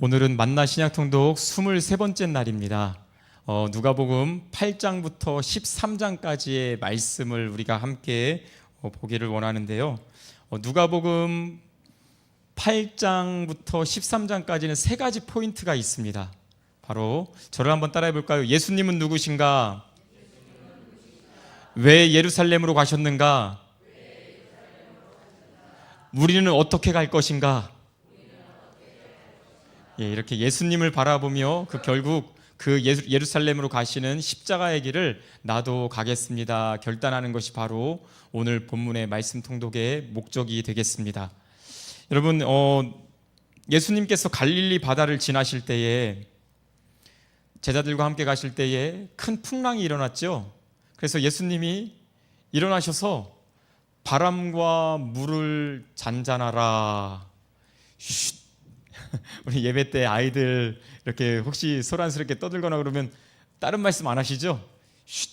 오늘은 만나 신약통독 23번째 날입니다. 누가복음 8장부터 13장까지의 말씀을 우리가 함께 보기를 원하는데요. 누가복음 8장부터 13장까지는 세 가지 포인트가 있습니다. 바로 저를 한번 따라해 볼까요? 예수님은 누구신가? 왜 예루살렘으로 가셨는가? 우리는 어떻게 갈 것인가? 이렇게 예수님을 바라보며 결국 예루살렘으로 가시는 십자가의 길을 나도 가겠습니다 결단하는 것이 바로 오늘 본문의 말씀 통독의 목적이 되겠습니다. 여러분, 예수님께서 갈릴리 바다를 지나실 때에 제자들과 함께 가실 때에 큰 풍랑이 일어났죠. 그래서 예수님이 일어나셔서 바람과 물을 잔잔하라. 쉿. 우리 예배 때 아이들 이렇게 혹시 소란스럽게 떠들거나 그러면 다른 말씀 안 하시죠? 쉿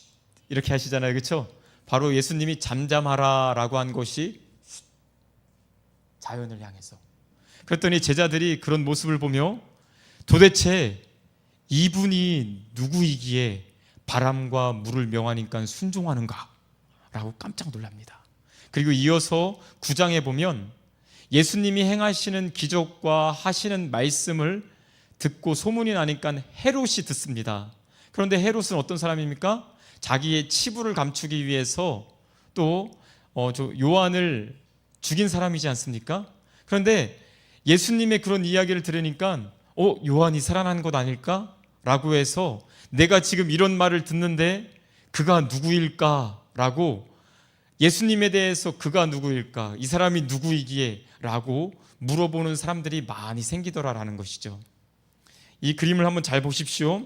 이렇게 하시잖아요, 그렇죠? 바로 예수님이 잠잠하라 라고 한 것이 자연을 향해서. 그랬더니 제자들이 그런 모습을 보며 도대체 이분이 누구이기에 바람과 물을 명하니까 순종하는가 라고 깜짝 놀랍니다. 그리고 이어서 9장에 보면 예수님이 행하시는 기적과 하시는 말씀을 듣고 소문이 나니까 헤롯이 듣습니다. 그런데 헤롯은 어떤 사람입니까? 자기의 치부를 감추기 위해서 또 요한을 죽인 사람이지 않습니까? 그런데 예수님의 그런 이야기를 들으니까 요한이 살아난 것 아닐까? 라고 해서 내가 지금 이런 말을 듣는데 그가 누구일까? 라고 예수님에 대해서 그가 누구일까? 이 사람이 누구이기에? 라고 물어보는 사람들이 많이 생기더라라는 것이죠. 이 그림을 한번 잘 보십시오.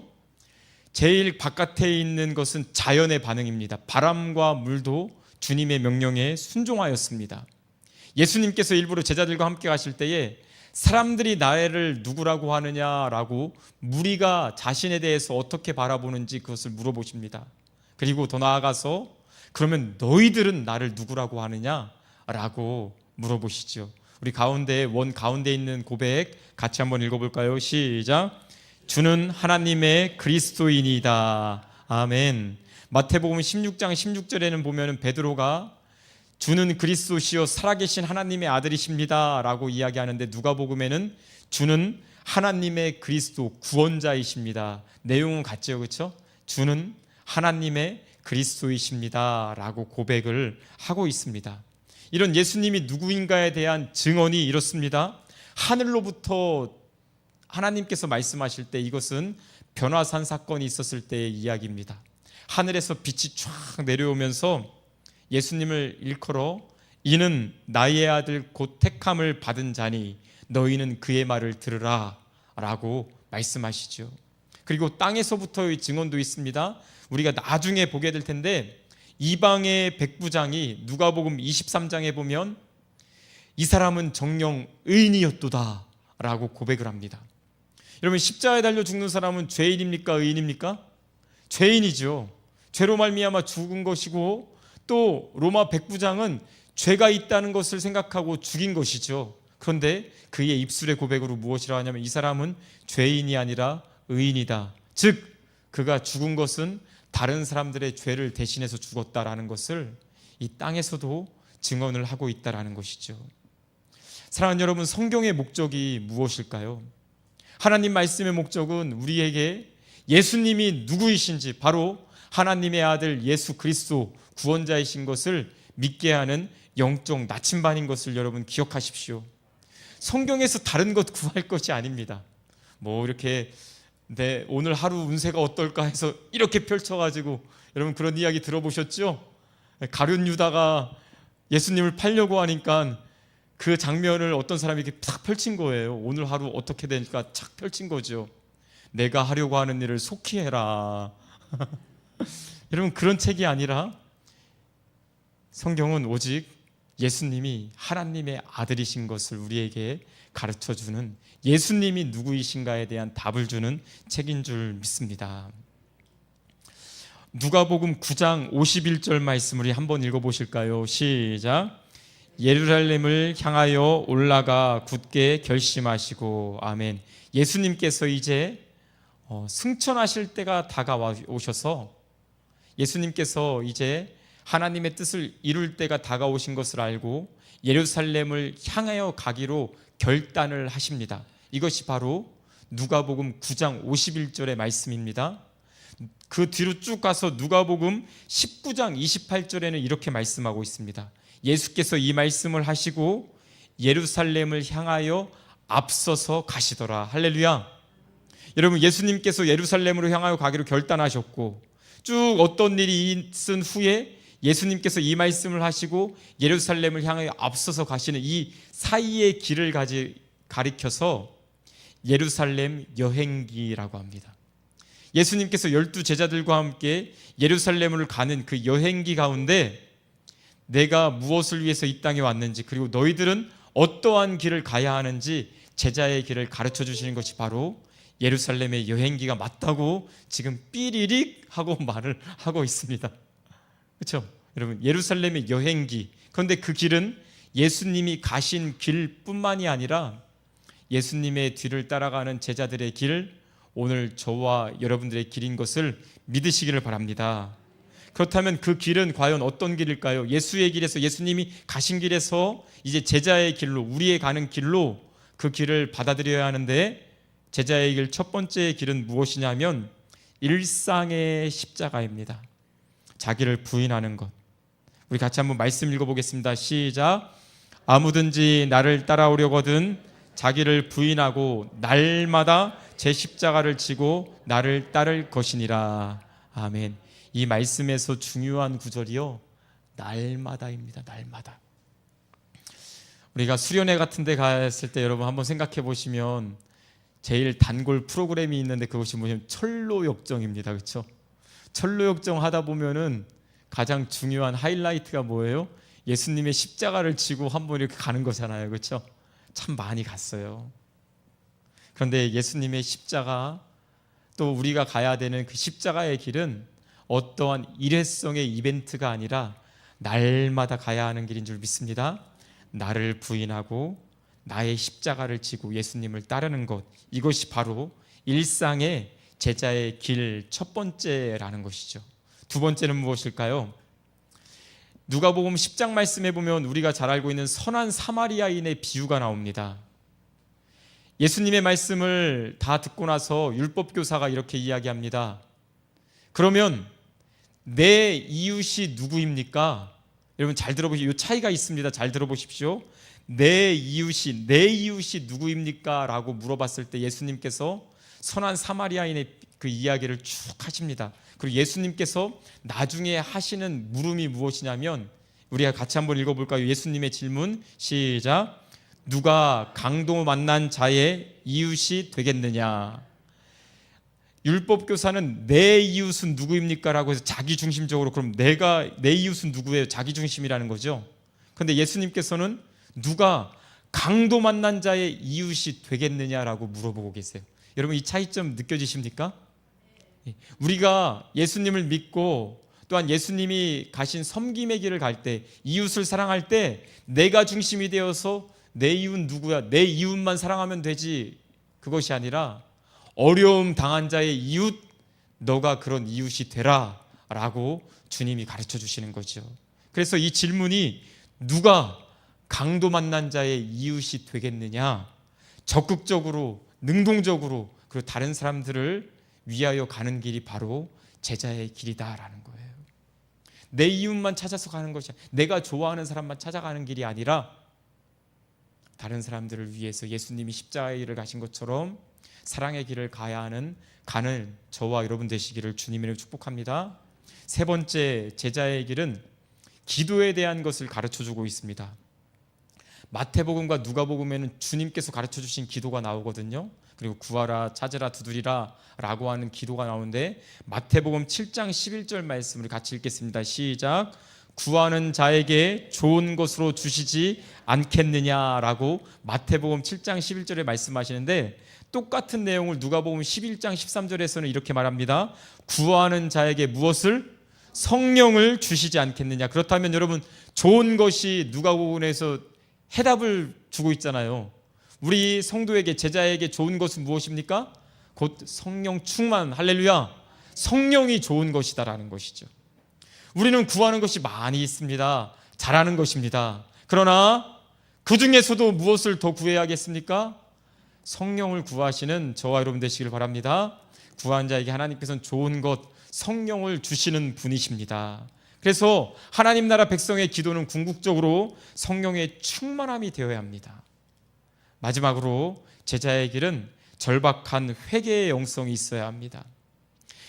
제일 바깥에 있는 것은 자연의 반응입니다. 바람과 물도 주님의 명령에 순종하였습니다. 예수님께서 일부러 제자들과 함께 가실 때에 사람들이 나를 누구라고 하느냐라고 무리가 자신에 대해서 어떻게 바라보는지 그것을 물어보십니다. 그리고 더 나아가서 그러면 너희들은 나를 누구라고 하느냐라고 물어보시죠. 우리 가운데 가운데 있는 고백 같이 한번 읽어볼까요? 시작. 주는 하나님의 그리스도인이다. 아멘. 마태복음 16장 16절에는 보면은 베드로가 주는 그리스도시요 살아계신 하나님의 아들이십니다 라고 이야기하는데, 누가복음에는 주는 하나님의 그리스도 구원자이십니다. 내용은 같죠, 그렇죠? 주는 하나님의 그리스도이십니다 라고 고백을 하고 있습니다. 이런 예수님이 누구인가에 대한 증언이 이렇습니다. 하늘로부터 하나님께서 말씀하실 때 이것은 변화산 사건이 있었을 때의 이야기입니다. 하늘에서 빛이 쫙 내려오면서 예수님을 일컬어 이는 나의 아들 곧 택함을 받은 자니 너희는 그의 말을 들으라 라고 말씀하시죠. 그리고 땅에서부터의 증언도 있습니다. 우리가 나중에 보게 될 텐데 이방의 백부장이 누가복음 23장에 보면 이 사람은 정녕 의인이었도다 라고 고백을 합니다. 여러분, 십자가에 달려 죽는 사람은 죄인입니까? 의인입니까? 죄인이죠. 죄로 말미암아 죽은 것이고 또 로마 백부장은 죄가 있다는 것을 생각하고 죽인 것이죠. 그런데 그의 입술의 고백으로 무엇이라 하냐면 이 사람은 죄인이 아니라 의인이다. 즉 그가 죽은 것은 다른 사람들의 죄를 대신해서 죽었다라는 것을 이 땅에서도 증언을 하고 있다라는 것이죠. 사랑하는 여러분, 성경의 목적이 무엇일까요? 하나님 말씀의 목적은 우리에게 예수님이 누구이신지, 바로 하나님의 아들 예수 그리스도 구원자이신 것을 믿게 하는 영적 나침반인 것을 여러분 기억하십시오. 성경에서 다른 것 구할 것이 아닙니다. 이렇게 오늘 하루 운세가 어떨까 해서 이렇게 펼쳐가지고, 여러분 그런 이야기 들어보셨죠? 가룟 유다가 예수님을 팔려고 하니까 그 장면을 어떤 사람이 이렇게 탁 펼친 거예요. 오늘 하루 어떻게 되니까 착 펼친 거죠. 내가 하려고 하는 일을 속히 해라. 여러분, 그런 책이 아니라 성경은 오직 예수님이 하나님의 아들이신 것을 우리에게 가르쳐주는, 예수님이 누구이신가에 대한 답을 주는 책인 줄 믿습니다. 누가복음 9장 51절 말씀 우리 한번 읽어보실까요? 시작. 예루살렘을 향하여 올라가 굳게 결심하시고. 아멘. 예수님께서 이제 승천하실 때가 다가오셔서 예수님께서 이제 하나님의 뜻을 이룰 때가 다가오신 것을 알고 예루살렘을 향하여 가기로 결단을 하십니다. 이것이 바로 누가복음 9장 51절의 말씀입니다. 그 뒤로 쭉 가서 누가복음 19장 28절에는 이렇게 말씀하고 있습니다. 예수께서 이 말씀을 하시고 예루살렘을 향하여 앞서서 가시더라. 할렐루야. 여러분, 예수님께서 예루살렘으로 향하여 가기로 결단하셨고 쭉 어떤 일이 있은 후에 예수님께서 이 말씀을 하시고 예루살렘을 향하여 앞서서 가시는 이 사이의 길을 가리켜서 예루살렘 여행기라고 합니다. 예수님께서 12제자들과 함께 예루살렘을 가는 그 여행기 가운데 내가 무엇을 위해서 이 땅에 왔는지, 그리고 너희들은 어떠한 길을 가야 하는지 제자의 길을 가르쳐 주시는 것이 바로 예루살렘의 여행기가 맞다고 지금 삐리릭 하고 말을 하고 있습니다. 그렇죠? 여러분, 예루살렘의 여행기. 그런데 그 길은 예수님이 가신 길뿐만이 아니라 예수님의 뒤를 따라가는 제자들의 길, 오늘 저와 여러분들의 길인 것을 믿으시기를 바랍니다. 그렇다면 그 길은 과연 어떤 길일까요? 예수의 길에서, 예수님이 가신 길에서 이제 제자의 길로, 우리의 가는 길로 그 길을 받아들여야 하는데, 제자의 길 첫 번째 길은 무엇이냐면 일상의 십자가입니다. 자기를 부인하는 것. 우리 같이 한번 말씀 읽어보겠습니다. 시작. 아무든지 나를 따라오려거든 자기를 부인하고 날마다 제 십자가를 지고 나를 따를 것이니라. 아멘. 이 말씀에서 중요한 구절이요, 날마다입니다. 날마다. 우리가 수련회 같은 데 갔을 때 여러분 한번 생각해 보시면 제일 단골 프로그램이 있는데 그것이 뭐냐면 철로역정입니다. 그렇죠? 철로역정 하다 보면은 가장 중요한 하이라이트가 뭐예요? 예수님의 십자가를 지고 한번 이렇게 가는 거잖아요. 그렇죠? 참 많이 갔어요. 그런데 예수님의 십자가, 또 우리가 가야 되는 그 십자가의 길은 어떠한 일회성의 이벤트가 아니라 날마다 가야 하는 길인 줄 믿습니다. 나를 부인하고 나의 십자가를 지고 예수님을 따르는 것, 이것이 바로 일상의 제자의 길 첫 번째라는 것이죠. 두 번째는 무엇일까요? 누가복음 10장 말씀에 보면 우리가 잘 알고 있는 선한 사마리아인의 비유가 나옵니다. 예수님의 말씀을 다 듣고 나서 율법교사가 이렇게 이야기합니다. 그러면 내 이웃이 누구입니까? 여러분 잘 들어보십시오. 이 차이가 있습니다. 잘 들어보십시오. 내 이웃이 누구입니까? 라고 물어봤을 때 예수님께서 선한 사마리아인의 그 이야기를 쭉 하십니다. 그리고 예수님께서 나중에 하시는 물음이 무엇이냐면, 우리가 같이 한번 읽어볼까요? 예수님의 질문 시작. 누가 강도 만난 자의 이웃이 되겠느냐? 율법교사는 내 이웃은 누구입니까? 라고 해서 자기중심적으로, 그럼 내 이웃은 누구예요? 자기중심이라는 거죠. 그런데 예수님께서는 누가 강도 만난 자의 이웃이 되겠느냐라고 물어보고 계세요. 여러분 이 차이점 느껴지십니까? 우리가 예수님을 믿고 또한 예수님이 가신 섬김의 길을 갈 때, 이웃을 사랑할 때 내가 중심이 되어서 내 이웃 누구야? 내 이웃만 사랑하면 되지, 그것이 아니라 어려움 당한 자의 이웃, 너가 그런 이웃이 되라 라고 주님이 가르쳐 주시는 거죠. 그래서 이 질문이 누가 강도 만난 자의 이웃이 되겠느냐, 적극적으로 능동적으로 그리고 다른 사람들을 위하여 가는 길이 바로 제자의 길이다라는 거예요. 내 이웃만 찾아서 가는 것이, 내가 좋아하는 사람만 찾아가는 길이 아니라 다른 사람들을 위해서 예수님이 십자가의 길을 가신 것처럼 사랑의 길을 가는 저와 여러분 되시기를 주님으로 축복합니다. 세 번째, 제자의 길은 기도에 대한 것을 가르쳐주고 있습니다. 마태복음과 누가복음에는 주님께서 가르쳐주신 기도가 나오거든요. 그리고 구하라, 찾으라, 두드리라 라고 하는 기도가 나오는데, 마태복음 7장 11절 말씀을 같이 읽겠습니다. 시작. 구하는 자에게 좋은 것으로 주시지 않겠느냐라고 마태복음 7장 11절에 말씀하시는데, 똑같은 내용을 누가복음 11장 13절에서는 이렇게 말합니다. 구하는 자에게 무엇을? 성령을 주시지 않겠느냐. 그렇다면 여러분, 좋은 것이 누가복음에서 해답을 주고 있잖아요. 우리 성도에게, 제자에게 좋은 것은 무엇입니까? 곧 성령 충만, 할렐루야. 성령이 좋은 것이다라는 것이죠. 우리는 구하는 것이 많이 있습니다. 잘하는 것입니다. 그러나 그 중에서도 무엇을 더 구해야겠습니까? 성령을 구하시는 저와 여러분 되시길 바랍니다. 구한 자에게 하나님께서는 좋은 것, 성령을 주시는 분이십니다. 그래서 하나님 나라 백성의 기도는 궁극적으로 성령의 충만함이 되어야 합니다. 마지막으로 제자의 길은 절박한 회개의 영성이 있어야 합니다.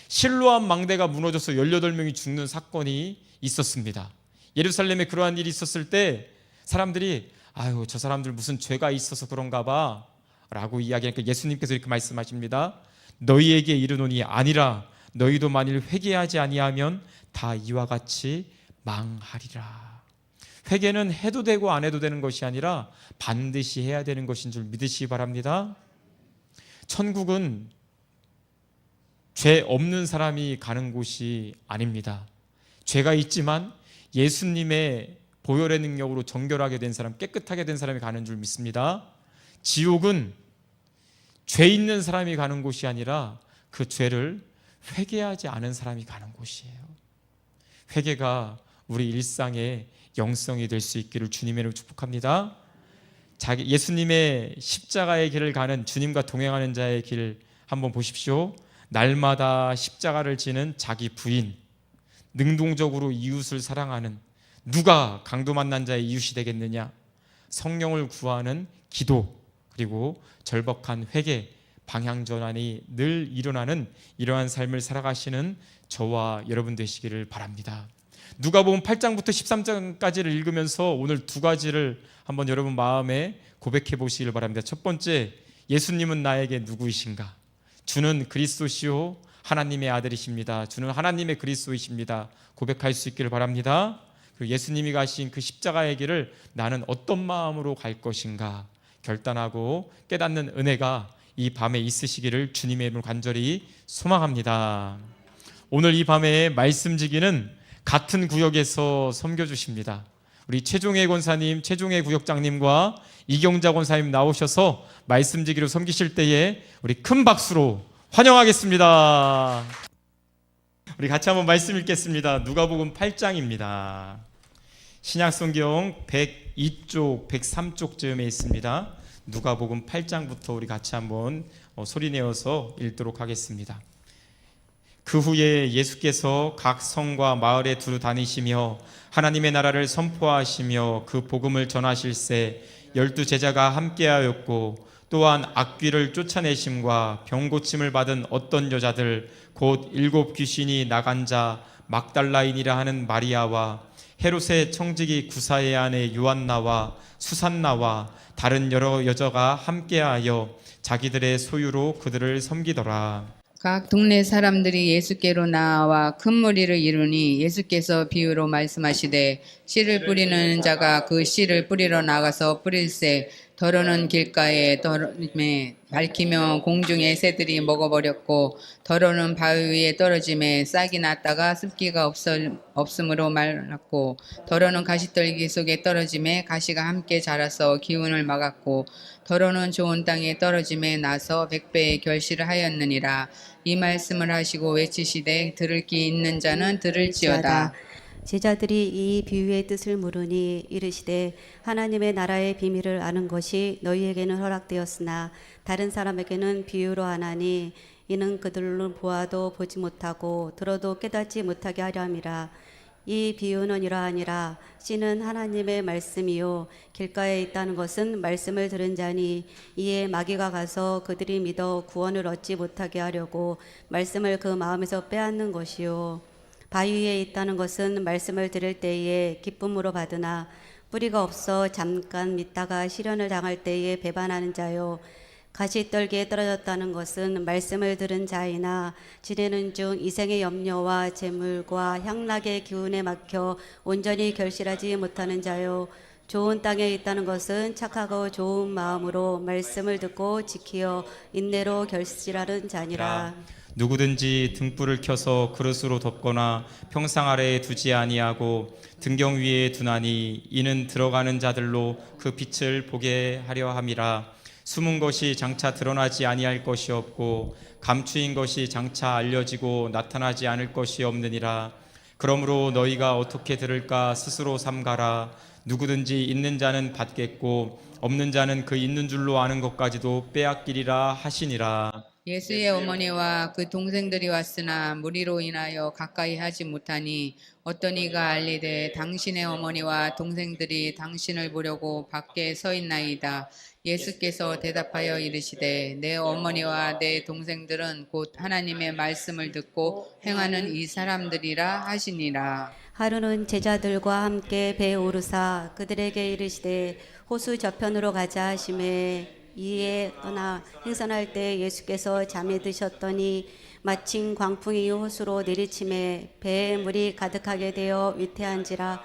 실로암 망대가 무너져서 18명이 죽는 사건이 있었습니다. 예루살렘에 그러한 일이 있었을 때 사람들이 아유, 저 사람들 무슨 죄가 있어서 그런가 봐 라고 이야기하니까 예수님께서 이렇게 말씀하십니다. 너희에게 이르노니 아니라 너희도 만일 회개하지 아니하면 다 이와 같이 망하리라. 회개는 해도 되고 안 해도 되는 것이 아니라 반드시 해야 되는 것인 줄 믿으시기 바랍니다. 천국은 죄 없는 사람이 가는 곳이 아닙니다. 죄가 있지만 예수님의 보혈의 능력으로 정결하게 된 사람, 깨끗하게 된 사람이 가는 줄 믿습니다. 지옥은 죄 있는 사람이 가는 곳이 아니라 그 죄를 회개하지 않은 사람이 가는 곳이에요. 회개가 우리 일상의 영성이 될 수 있기를 주님의 이름으로 축복합니다. 예수님의 십자가의 길을 가는 주님과 동행하는 자의 길 한번 보십시오. 날마다 십자가를 지는 자기 부인, 능동적으로 이웃을 사랑하는, 누가 강도 만난 자의 이웃이 되겠느냐? 성령을 구하는 기도, 그리고 절박한 회개, 방향 전환이 늘 일어나는 이러한 삶을 살아가시는 저와 여러분 되시기를 바랍니다. 누가복음 8장부터 13장까지를 읽으면서 오늘 두 가지를 한번 여러분 마음에 고백해 보시기를 바랍니다. 첫 번째, 예수님은 나에게 누구이신가? 주는 그리스도시요 하나님의 아들이십니다. 주는 하나님의 그리스도이십니다. 고백할 수 있기를 바랍니다. 그리고 예수님이 가신 그 십자가의 길을 나는 어떤 마음으로 갈 것인가 결단하고 깨닫는 은혜가 이 밤에 있으시기를 주님의 이름으로 간절히 소망합니다. 오늘 이 밤에 말씀지기는 같은 구역에서 섬겨주십니다. 우리 최종혜 권사님, 최종혜 구역장님과 이경자 권사님 나오셔서 말씀지기로 섬기실 때에 우리 큰 박수로 환영하겠습니다. 우리 같이 한번 말씀 읽겠습니다. 누가복음 8장입니다. 신약성경 102쪽, 103쪽 쯤에 있습니다. 누가복음 8장부터 우리 같이 한번 소리내어서 읽도록 하겠습니다. 그 후에 예수께서 각 성과 마을에 두루 다니시며 하나님의 나라를 선포하시며 그 복음을 전하실새 12 제자가 함께하였고 또한 악귀를 쫓아내심과 병 고침을 받은 어떤 여자들 곧 7 귀신이 나간 자 막달라인이라 하는 마리아와 헤롯의 청지기 구사의 아내 요한나와 수산나와 다른 여러 여자가 함께하여 자기들의 소유로 그들을 섬기더라. 각 동네 사람들이 예수께로 나와 큰 무리를 이루니 예수께서 비유로 말씀하시되 씨를 뿌리는 자가 그 씨를 뿌리러 나가서 뿌릴새 더러는 길가에 떨어짐에 밝히며 공중의 새들이 먹어버렸고 더러는 바위 위에 떨어짐에 싹이 났다가 습기가 없음으로 말랐고 더러는 가시떨기 속에 떨어짐에 가시가 함께 자라서 기운을 막았고 더러는 좋은 땅에 떨어짐에 나서 100배의 결실을 하였느니라. 이 말씀을 하시고 외치시되 들을 귀 있는 자는 들을지어다. 제자들이 이 비유의 뜻을 물으니 이르시되 하나님의 나라의 비밀을 아는 것이 너희에게는 허락되었으나 다른 사람에게는 비유로 하나니 이는 그들로 보아도 보지 못하고 들어도 깨닫지 못하게 하려 함이라. 이 비유는 이러하니라. 씨는 하나님의 말씀이요 길가에 있다는 것은 말씀을 들은 자니 이에 마귀가 가서 그들이 믿어 구원을 얻지 못하게 하려고 말씀을 그 마음에서 빼앗는 것이요 바위 위에 있다는 것은 말씀을 들을 때에 기쁨으로 받으나 뿌리가 없어 잠깐 믿다가 시련을 당할 때에 배반하는 자요 가시떨기에 떨어졌다는 것은 말씀을 들은 자이나 지내는 중 이생의 염려와 재물과 향락의 기운에 막혀 온전히 결실하지 못하는 자요 좋은 땅에 있다는 것은 착하고 좋은 마음으로 말씀을 듣고 지키어 인내로 결실하는 자니라. 누구든지 등불을 켜서 그릇으로 덮거나 평상 아래에 두지 아니하고 등경 위에 두나니 이는 들어가는 자들로 그 빛을 보게 하려 함이라. 숨은 것이 장차 드러나지 아니할 것이 없고 감추인 것이 장차 알려지고 나타나지 않을 것이 없느니라. 그러므로 너희가 어떻게 들을까 스스로 삼가라. 누구든지 있는 자는 받겠고 없는 자는 그 있는 줄로 아는 것까지도 빼앗기리라 하시니라. 예수의 어머니와 그 동생들이 왔으나 무리로 인하여 가까이 하지 못하니 어떤 이가 알리되 당신의 어머니와 동생들이 당신을 보려고 밖에 서 있나이다. 예수께서 대답하여 이르시되 내 어머니와 내 동생들은 곧 하나님의 말씀을 듣고 행하는 이 사람들이라 하시니라. 하루는 제자들과 함께 배에 오르사 그들에게 이르시되 호수 저편으로 가자 하시매 이에 떠나 행선할 때 예수께서 잠에 드셨더니 마침 광풍이 호수로 내리침에 배에 물이 가득하게 되어 위태한지라.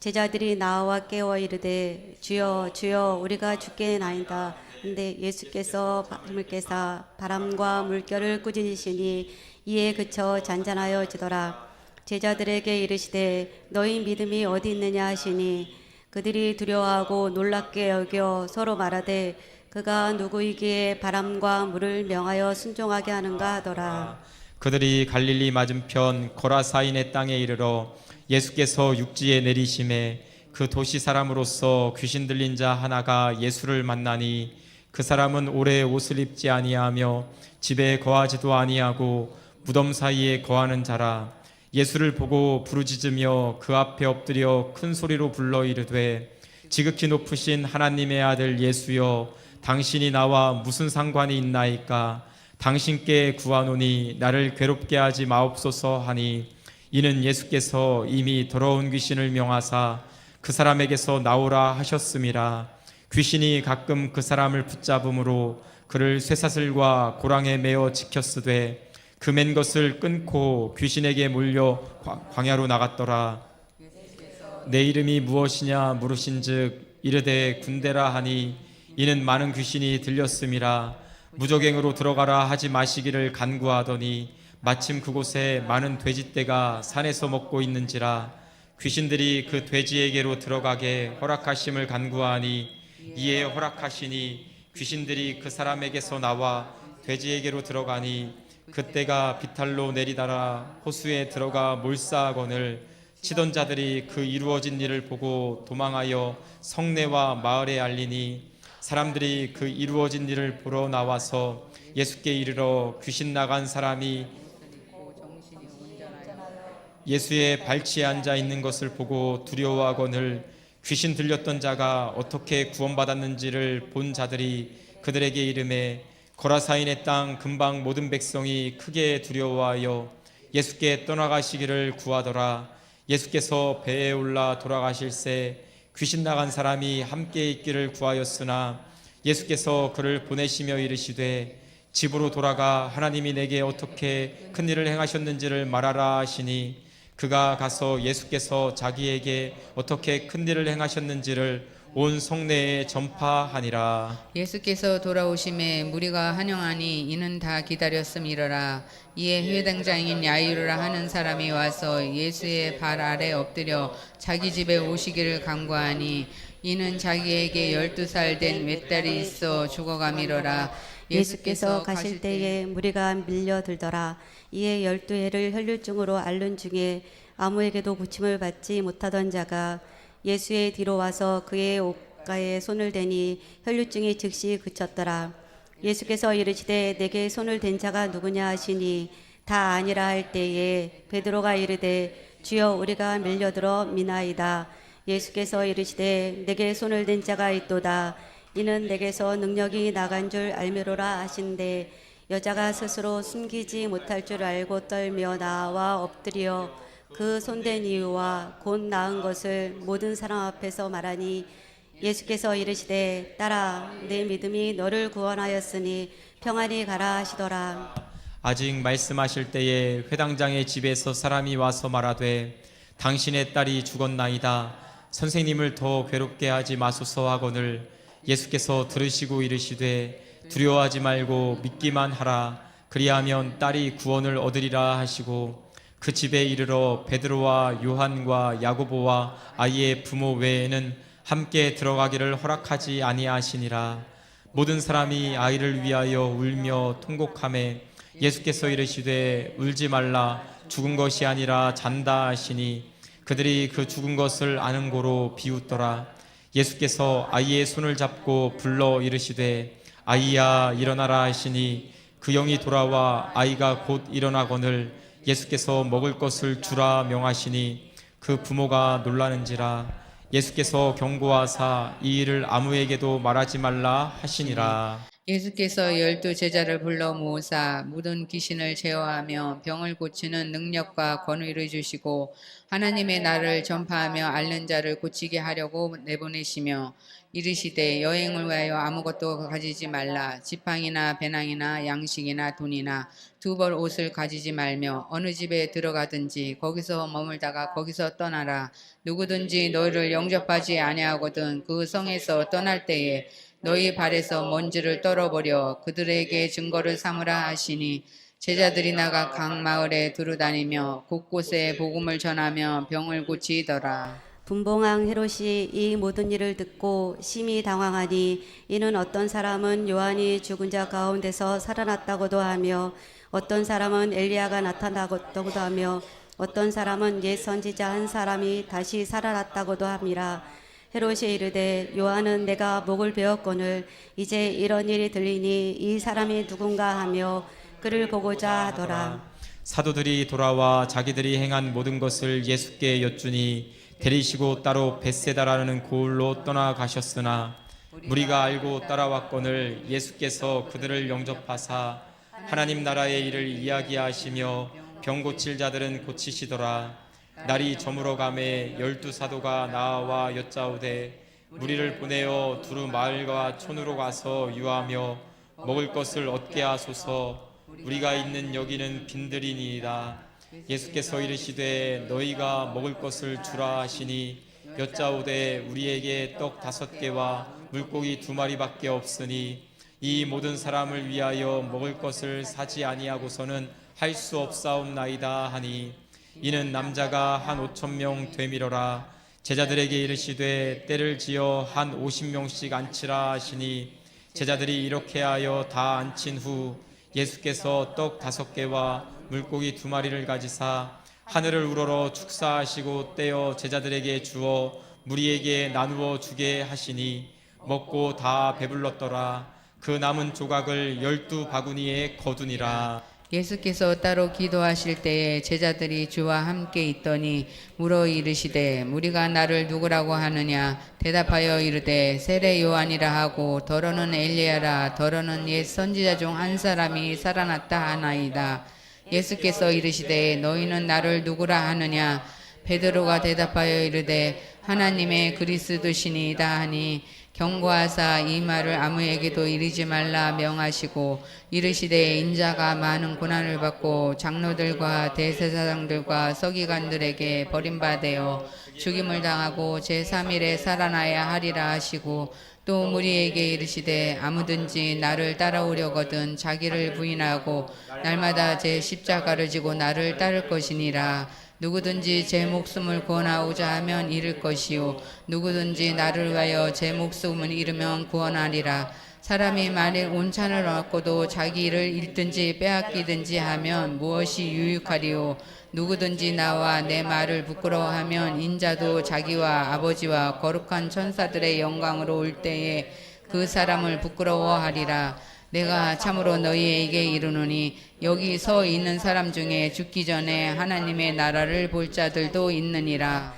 제자들이 나와 깨워 이르되 주여 주여 우리가 죽겠나이다. 근데 예수께서 바람을 깨사 바람과 물결을 꾸짖으시니 이에 그쳐 잔잔하여 지더라. 제자들에게 이르시되 너희 믿음이 어디 있느냐 하시니 그들이 두려워하고 놀랍게 여겨 서로 말하되 그가 누구이기에 바람과 물을 명하여 순종하게 하는가 하더라. 그들이 갈릴리 맞은편 고라사인의 땅에 이르러 예수께서 육지에 내리심에 그 도시 사람으로서 귀신 들린 자 하나가 예수를 만나니 그 사람은 오래 옷을 입지 아니하며 집에 거하지도 아니하고 무덤 사이에 거하는 자라. 예수를 보고 부르짖으며 그 앞에 엎드려 큰 소리로 불러 이르되 지극히 높으신 하나님의 아들 예수여 당신이 나와 무슨 상관이 있나이까. 당신께 구하노니 나를 괴롭게 하지 마옵소서 하니 이는 예수께서 이미 더러운 귀신을 명하사 그 사람에게서 나오라 하셨음이라. 귀신이 가끔 그 사람을 붙잡음으로 그를 쇠사슬과 고랑에 매어 지켰으되 그 맨 것을 끊고 귀신에게 몰려 광야로 나갔더라. 내 이름이 무엇이냐 물으신즉 이르되 군대라 하니 이는 많은 귀신이 들렸음이라. 무적행으로 들어가라 하지 마시기를 간구하더니 마침 그곳에 많은 돼지떼가 산에서 먹고 있는지라. 귀신들이 그 돼지에게로 들어가게 허락하심을 간구하니 이에 허락하시니 귀신들이 그 사람에게서 나와 돼지에게로 들어가니 그때가 비탈로 내리다라 호수에 들어가 몰사하거늘 치던 자들이 그 이루어진 일을 보고 도망하여 성내와 마을에 알리니 사람들이 그 이루어진 일을 보러 나와서 예수께 이르러 귀신 나간 사람이 예수의 발치에 앉아 있는 것을 보고 두려워하거늘 귀신 들렸던 자가 어떻게 구원받았는지를 본 자들이 그들에게 이르매 고라사인의 땅 근방 모든 백성이 크게 두려워하여 예수께 떠나가시기를 구하더라. 예수께서 배에 올라 돌아가실새 귀신 나간 사람이 함께 있기를 구하였으나 예수께서 그를 보내시며 이르시되 집으로 돌아가 하나님이 내게 어떻게 큰 일을 행하셨는지를 말하라 하시니 그가 가서 예수께서 자기에게 어떻게 큰 일을 행하셨는지를 온 성내에 전파하니라. 예수께서 돌아오심에 무리가 환영하니 이는 다 기다렸음이러라. 이에 회당장인 야이루라 하는 사람이 와서 예수의 발 아래 엎드려 자기 집에 오시기를 간구하니 이는 자기에게 12살 된 외딸이 있어 죽어가미러라. 예수께서 가실 때에 무리가 밀려들더라. 이에 12해를 혈류증으로 앓는 중에 아무에게도 고침을 받지 못하던 자가 예수의 뒤로 와서 그의 옷가에 손을 대니 혈류증이 즉시 그쳤더라. 예수께서 이르시되 내게 손을 댄 자가 누구냐 하시니 다 아니라 할 때에 베드로가 이르되 주여 우리가 밀려들어 미나이다. 예수께서 이르시되 내게 손을 댄 자가 있도다. 이는 내게서 능력이 나간 줄 알미로라 하신대 여자가 스스로 숨기지 못할 줄 알고 떨며 나와 엎드려 그 손댄 이유와 곧 나은 것을 모든 사람 앞에서 말하니 예수께서 이르시되 딸아 내 믿음이 너를 구원하였으니 평안히 가라 하시더라. 아직 말씀하실 때에 회당장의 집에서 사람이 와서 말하되 당신의 딸이 죽었나이다. 선생님을 더 괴롭게 하지 마소서 하거늘 예수께서 들으시고 이르시되 두려워하지 말고 믿기만 하라. 그리하면 딸이 구원을 얻으리라 하시고 그 집에 이르러 베드로와 요한과 야고보와 아이의 부모 외에는 함께 들어가기를 허락하지 아니하시니라. 모든 사람이 아이를 위하여 울며 통곡하매 예수께서 이르시되 울지 말라, 죽은 것이 아니라 잔다 하시니 그들이 그 죽은 것을 아는 고로 비웃더라. 예수께서 아이의 손을 잡고 불러 이르시되 아이야 일어나라 하시니 그 영이 돌아와 아이가 곧 일어나거늘 예수께서 먹을 것을 주라 명하시니 그 부모가 놀라는지라. 예수께서 경고하사 이 일을 아무에게도 말하지 말라 하시니라. 예수께서 12 제자를 불러 모으사 모든 귀신을 제어하며 병을 고치는 능력과 권위를 주시고 하나님의 나라를 전파하며 앓는 자를 고치게 하려고 내보내시며 이르시되 여행을 위하여 아무것도 가지지 말라. 지팡이나 배낭이나 양식이나 돈이나 두 벌 옷을 가지지 말며 어느 집에 들어가든지 거기서 머물다가 거기서 떠나라. 누구든지 너희를 영접하지 아니하거든 그 성에서 떠날 때에 너희 발에서 먼지를 떨어버려 그들에게 증거를 삼으라 하시니 제자들이 나가 각 마을에 두루다니며 곳곳에 복음을 전하며 병을 고치더라. 분봉왕 헤롯이 이 모든 일을 듣고 심히 당황하니 이는 어떤 사람은 요한이 죽은 자 가운데서 살아났다고도 하며 어떤 사람은 엘리야가 나타나고도 하며 어떤 사람은 옛 선지자 한 사람이 다시 살아났다고도 함이라. 헤롯이 이르되 요한은 내가 목을 베었거늘 이제 이런 일이 들리니 이 사람이 누군가 하며 그를 보고자 하더라. 사도들이 돌아와 자기들이 행한 모든 것을 예수께 여쭈니 데리시고 따로 벳세다라는 고을로 떠나가셨으나 무리가 알고 따라왔거늘 예수께서 그들을 영접하사 하나님 나라의 일을 이야기하시며 병 고칠 자들은 고치시더라. 날이 저물어 가매 12 사도가 나와 여짜오되 무리를 보내어 두루 마을과 촌으로 가서 유하며 먹을 것을 얻게 하소서. 우리가 있는 여기는 빈들이니이다. 예수께서 이르시되 너희가 먹을 것을 주라 하시니 여짜오되 우리에게 떡 5개와 물고기 2마리밖에 없으니 이 모든 사람을 위하여 먹을 것을 사지 아니하고서는 할 수 없사옵나이다 하니 이는 남자가 한 5,000명 되밀어라. 제자들에게 이르시되 때를 지어 한 50명씩 앉히라 하시니 제자들이 이렇게 하여 다 앉힌 후 예수께서 떡 5개와 물고기 2마리를 가지사 하늘을 우러러 축사하시고 떼어 제자들에게 주어 무리에게 나누어 주게 하시니 먹고 다 배불렀더라. 그 남은 조각을 12 바구니에 거두니라. 예수께서 따로 기도하실 때에 제자들이 주와 함께 있더니 물어 이르시되 무리가 나를 누구라고 하느냐. 대답하여 이르되 세례 요한이라 하고 더러는 엘리야라 더러는 옛 선지자 중 한 사람이 살아났다 하나이다. 예수께서 이르시되 너희는 나를 누구라 하느냐. 베드로가 대답하여 이르되 하나님의 그리스도시니이다 하니 경고하사 이 말을 아무에게도 이르지 말라 명하시고 이르시되 인자가 많은 고난을 받고 장로들과 대제사장들과 서기관들에게 버림받아 죽임을 당하고 제3일에 살아나야 하리라 하시고 또 무리에게 이르시되 아무든지 나를 따라오려거든 자기를 부인하고 날마다 제 십자가를 지고 나를 따를 것이니라. 누구든지 제 목숨을 구원하고자 하면 잃을 것이요 누구든지 나를 위하여 제 목숨을 잃으면 구원하리라. 사람이 만일 온찬을 얻고도 자기 일을 잃든지 빼앗기든지 하면 무엇이 유익하리요. 누구든지 나와 내 말을 부끄러워하면 인자도 자기와 아버지와 거룩한 천사들의 영광으로 올 때에 그 사람을 부끄러워하리라. 내가 참으로 너희에게 이르노니 여기 서 있는 사람 중에 죽기 전에 하나님의 나라를 볼 자들도 있느니라.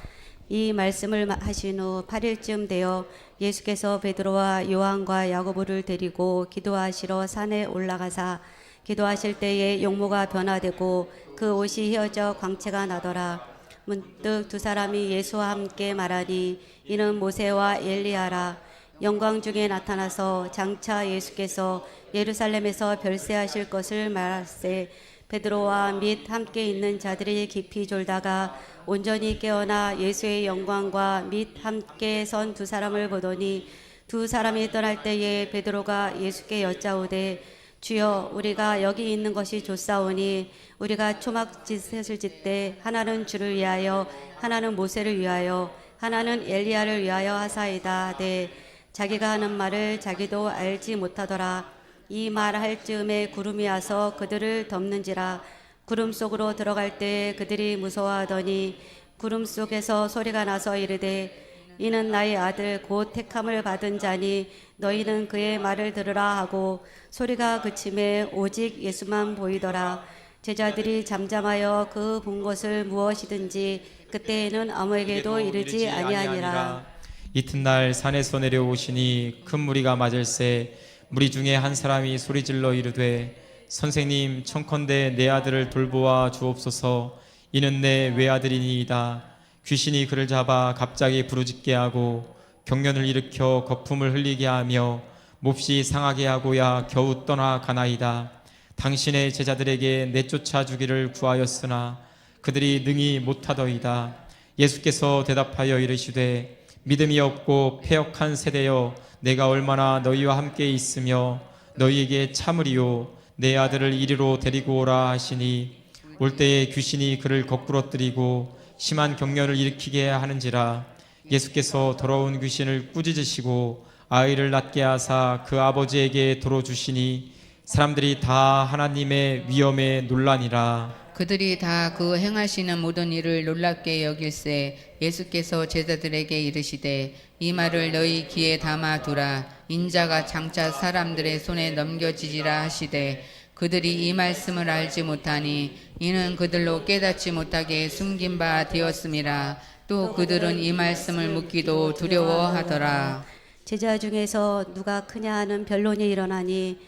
이 말씀을 하신 후 8일쯤 되어 예수께서 베드로와 요한과 야고보를 데리고 기도하시러 산에 올라가사 기도하실 때에 용모가 변화되고 그 옷이 휘어져 광채가 나더라. 문득 2 사람이 예수와 함께 말하니 이는 모세와 엘리야라. 영광 중에 나타나서 장차 예수께서 예루살렘에서 별세하실 것을 말할세 베드로와 및 함께 있는 자들이 깊이 졸다가 온전히 깨어나 예수의 영광과 및 함께 선 2 사람을 보더니 2 사람이 떠날 때에 베드로가 예수께 여짜오되 주여 우리가 여기 있는 것이 좋사오니 우리가 초막짓을 짓되 하나는 주를 위하여 하나는 모세를 위하여 하나는 엘리야를 위하여 하사이다. 네, 자기가 하는 말을 자기도 알지 못하더라. 이 말할 즈음에 구름이 와서 그들을 덮는지라. 구름 속으로 들어갈 때 그들이 무서워하더니 구름 속에서 소리가 나서 이르되 이는 나의 아들 곧 택함을 받은 자니 너희는 그의 말을 들으라 하고 소리가 그침에 오직 예수만 보이더라. 제자들이 잠잠하여 그 본 것을 무엇이든지 그때에는 아무에게도 이르지 아니하니라. 이튿날 산에서 내려오시니 큰 무리가 맞을새 무리 중에 한 사람이 소리질러 이르되 선생님 청컨대 내 아들을 돌보아 주옵소서. 이는 내 외아들이니이다. 귀신이 그를 잡아 갑자기 부르짖게 하고 경련을 일으켜 거품을 흘리게 하며 몹시 상하게 하고야 겨우 떠나가나이다. 당신의 제자들에게 내쫓아 주기를 구하였으나 그들이 능히 못하더이다. 예수께서 대답하여 이르시되 믿음이 없고 패역한 세대여, 내가 얼마나 너희와 함께 있으며 너희에게 참으리요. 내 아들을 이리로 데리고 오라 하시니 올 때에 귀신이 그를 거꾸러뜨리고 심한 경련을 일으키게 하는지라. 예수께서 더러운 귀신을 꾸짖으시고 아이를 낫게 하사 그 아버지에게 들어주시니 사람들이 다 하나님의 위엄에 놀라니라. 그들이 다 그 행하시는 모든 일을 놀랍게 여길새 예수께서 제자들에게 이르시되 이 말을 너희 귀에 담아두라. 인자가 장차 사람들의 손에 넘겨지리라 하시되 그들이 이 말씀을 알지 못하니 이는 그들로 깨닫지 못하게 숨긴 바 되었음이라. 또 그들은 이 말씀을 묻기도 두려워하더라. 제자 중에서 누가 크냐 하는 변론이 일어나니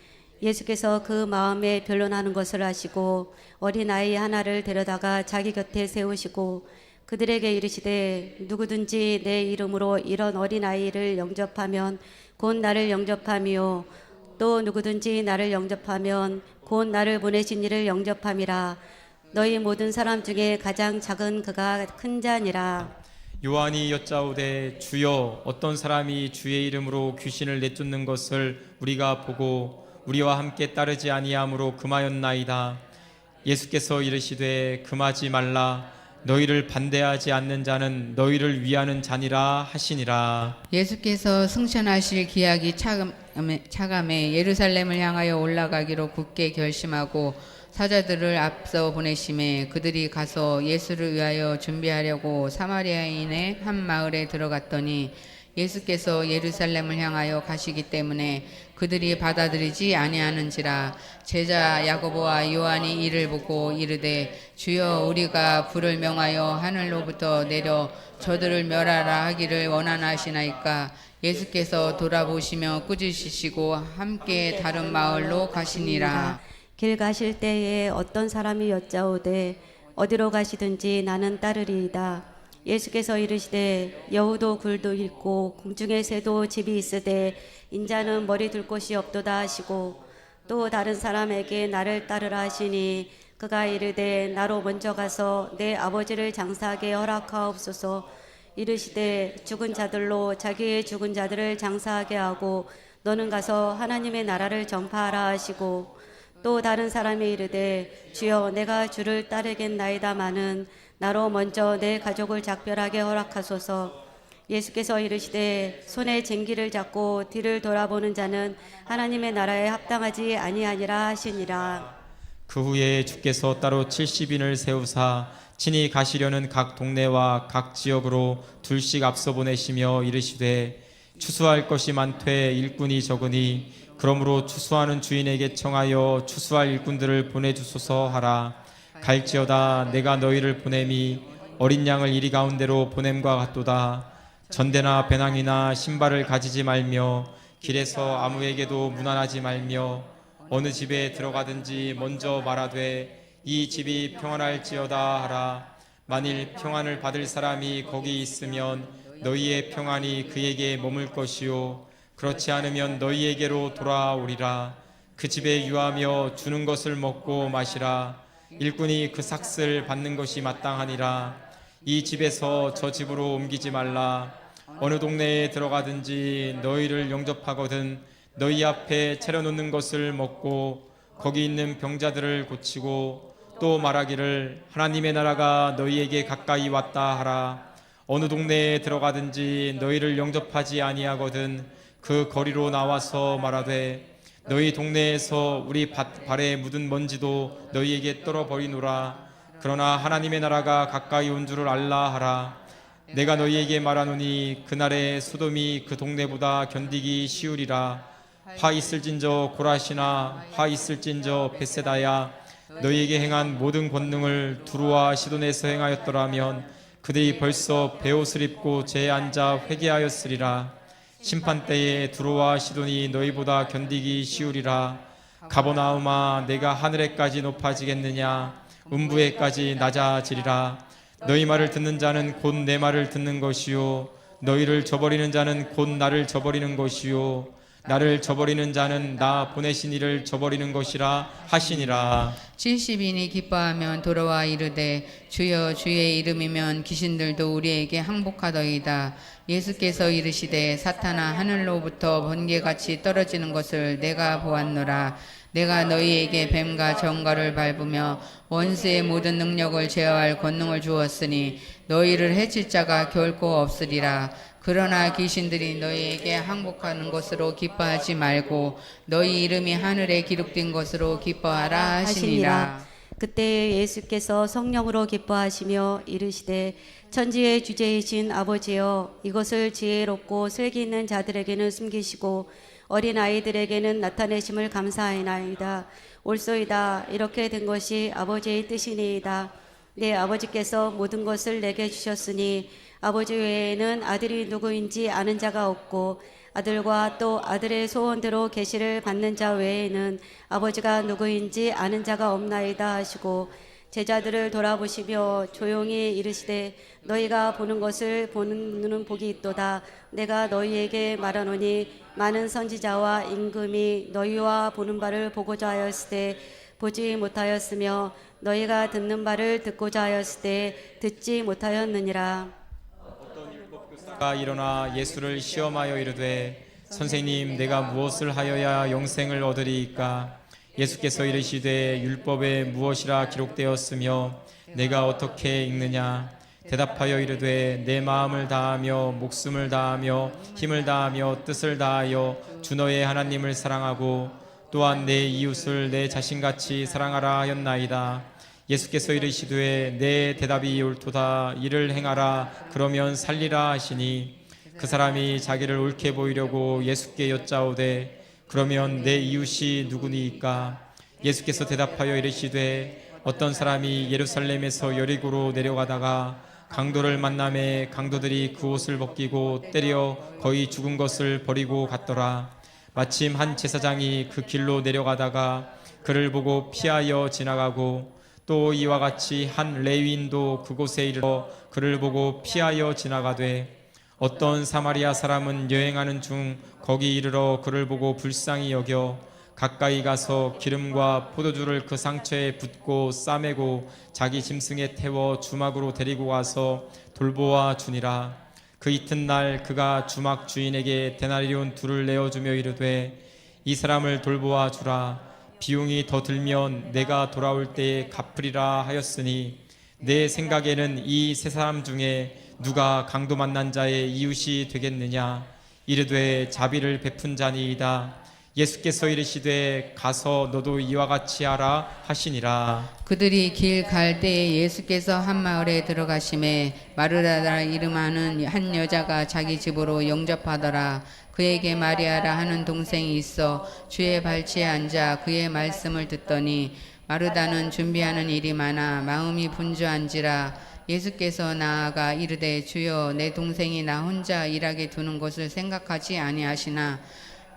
예수께서 그 마음에 변론하는 것을 아시고 어린아이 하나를 데려다가 자기 곁에 세우시고 그들에게 이르시되 누구든지 내 이름으로 이런 어린아이를 영접하면 곧 나를 영접함이요 또 누구든지 나를 영접하면 곧 나를 보내신 이를 영접함이라. 너희 모든 사람 중에 가장 작은 그가 큰 자니라. 요한이 여짜오되 주여 어떤 사람이 주의 이름으로 귀신을 내쫓는 것을 우리가 보고 우리와 함께 따르지 아니함으로 금하였나이다. 예수께서 이르시되 금하지 말라. 너희를 반대하지 않는 자는 너희를 위하는 자니라 하시니라. 예수께서 승천하실 기약이 차감해 예루살렘을 향하여 올라가기로 굳게 결심하고 사자들을 앞서 보내심에 그들이 가서 예수를 위하여 준비하려고 사마리아인의 한 마을에 들어갔더니 예수께서 예루살렘을 향하여 가시기 때문에 그들이 받아들이지 아니하는지라. 제자 야고보와 요한이 이를 보고 이르되 주여 우리가 불을 명하여 하늘로부터 내려 저들을 멸하라 하기를 원하나이까. 예수께서 돌아보시며 꾸짖으시고 함께 다른 마을로 가시니라. 길 가실 때에 어떤 사람이 여짜오되 어디로 가시든지 나는 따르리이다. 예수께서 이르시되 여우도 굴도 있고 공중의 새도 집이 있으되 인자는 머리 둘 곳이 없도다 하시고 또 다른 사람에게 나를 따르라 하시니 그가 이르되 나로 먼저 가서 내 아버지를 장사하게 허락하옵소서. 이르시되 죽은 자들로 자기의 죽은 자들을 장사하게 하고 너는 가서 하나님의 나라를 전파하라 하시고 또 다른 사람이 이르되 주여 내가 주를 따르겠나이다마는 나로 먼저 내 가족을 작별하게 허락하소서. 예수께서 이르시되 손에 쟁기를 잡고 뒤를 돌아보는 자는 하나님의 나라에 합당하지 아니하니라 하시니라. 그 후에 주께서 따로 70인을 세우사 친히 가시려는 각 동네와 각 지역으로 둘씩 앞서 보내시며 이르시되 추수할 것이 많되 일꾼이 적으니 그러므로 추수하는 주인에게 청하여 추수할 일꾼들을 보내주소서 하라. 갈지어다 내가 너희를 보냄이 어린 양을 이리 가운데로 보냄과 같도다. 전대나 배낭이나 신발을 가지지 말며 길에서 아무에게도 문안하지 말며 어느 집에 들어가든지 먼저 말하되 이 집이 평안할지어다 하라. 만일 평안을 받을 사람이 거기 있으면 너희의 평안이 그에게 머물 것이요 그렇지 않으면 너희에게로 돌아오리라. 그 집에 유하며 주는 것을 먹고 마시라. 일꾼이 그 삭슬 받는 것이 마땅하니라. 이 집에서 저 집으로 옮기지 말라. 어느 동네에 들어가든지 너희를 영접하거든 너희 앞에 차려놓는 것을 먹고 거기 있는 병자들을 고치고 또 말하기를 하나님의 나라가 너희에게 가까이 왔다 하라. 어느 동네에 들어가든지 너희를 영접하지 아니하거든 그 거리로 나와서 말하되 너희 동네에서 우리 발에 묻은 먼지도 너희에게 떨어버리노라. 그러나 하나님의 나라가 가까이 온 줄을 알라 하라. 내가 너희에게 말하노니 그날에 소돔이 그 동네보다 견디기 쉬우리라. 화 있을진저 고라시나 화 있을진저 벳세다야 너희에게 행한 모든 권능을 두루와 시돈에서 행하였더라면 그들이 벌써 베옷을 입고 제에 앉아 회개하였으리라. 심판 때에 두루와 시돈이 너희보다 견디기 쉬우리라. 가버나움아 내가 하늘에까지 높아지겠느냐 음부에까지 낮아지리라. 너희 말을 듣는 자는 곧 내 말을 듣는 것이요 너희를 저버리는 자는 곧 나를 저버리는 것이요 나를 저버리는 자는 나 보내신 이를 저버리는 것이라 하시니라. 70인이 기뻐하면 돌아와 이르되 주여 주의 이름이면 귀신들도 우리에게 항복하더이다. 예수께서 이르시되 사탄아 하늘로부터 번개같이 떨어지는 것을 내가 보았노라. 내가 너희에게 뱀과 정갈을 밟으며 원수의 모든 능력을 제어할 권능을 주었으니 너희를 해칠 자가 결코 없으리라. 그러나 귀신들이 너희에게 항복하는 것으로 기뻐하지 말고 너희 이름이 하늘에 기록된 것으로 기뻐하라 하시니라. 그때 예수께서 성령으로 기뻐하시며 이르시되 천지의 주제이신 아버지여 이것을 지혜롭고 슬기 있는 자들에게는 숨기시고 어린 아이들에게는 나타내심을 감사하나이다. 옳소이다. 이렇게 된 것이 아버지의 뜻이니이다. 내 아버지께서 모든 것을 내게 주셨으니 아버지 외에는 아들이 누구인지 아는 자가 없고 아들과 또 아들의 소원대로 계시를 받는 자 외에는 아버지가 누구인지 아는 자가 없나이다 하시고 제자들을 돌아보시며 조용히 이르시되 너희가 보는 것을 보는 눈은 복이 있도다. 내가 너희에게 말하노니 많은 선지자와 임금이 너희와 보는 바를 보고자 하였을 때 보지 못하였으며 너희가 듣는 바를 듣고자 하였을 때 듣지 못하였느니라. 가 일어나 예수를 시험하여 이르되 선생님 내가 무엇을 하여야 영생을 얻으리이까. 예수께서 이르시되 율법에 무엇이라 기록되었으며 내가 어떻게 읽느냐. 대답하여 이르되 내 마음을 다하며 목숨을 다하며 힘을 다하며 뜻을 다하여 주 너의 하나님을 사랑하고 또한 내 이웃을 내 자신같이 사랑하라 하였나이다. 예수께서 이르시되 내 대답이 옳도다. 이를 행하라 그러면 살리라 하시니 그 사람이 자기를 옳게 보이려고 예수께 여짜오되 그러면 내 이웃이 누구니이까. 예수께서 대답하여 이르시되 어떤 사람이 예루살렘에서 여리고로 내려가다가 강도를 만나매 강도들이 그 옷을 벗기고 때려 거의 죽은 것을 버리고 갔더라. 마침 한 제사장이 그 길로 내려가다가 그를 보고 피하여 지나가고 또 이와 같이 한 레위인도 그곳에 이르러 그를 보고 피하여 지나가되 어떤 사마리아 사람은 여행하는 중 거기 이르러 그를 보고 불쌍히 여겨 가까이 가서 기름과 포도주를 그 상처에 붓고 싸매고 자기 짐승에 태워 주막으로 데리고 가서 돌보아 주니라. 그 이튿날 그가 주막 주인에게 데나리온 둘을 내어주며 이르되 이 사람을 돌보아 주라. 비용이 더 들면 내가 돌아올 때에 갚으리라 하였으니 내 생각에는 이 세 사람 중에 누가 강도 만난 자의 이웃이 되겠느냐. 이르되 자비를 베푼 자니이다. 예수께서 이르시되 가서 너도 이와 같이 하라 하시니라. 그들이 길 갈 때에 예수께서 한 마을에 들어가심에 마르다라 이름하는 한 여자가 자기 집으로 영접하더라. 그에게 마리아라 하는 동생이 있어 주의 발치에 앉아 그의 말씀을 듣더니 마르다는 준비하는 일이 많아 마음이 분주한지라. 예수께서 나아가 이르되 주여 내 동생이 나 혼자 일하게 두는 것을 생각하지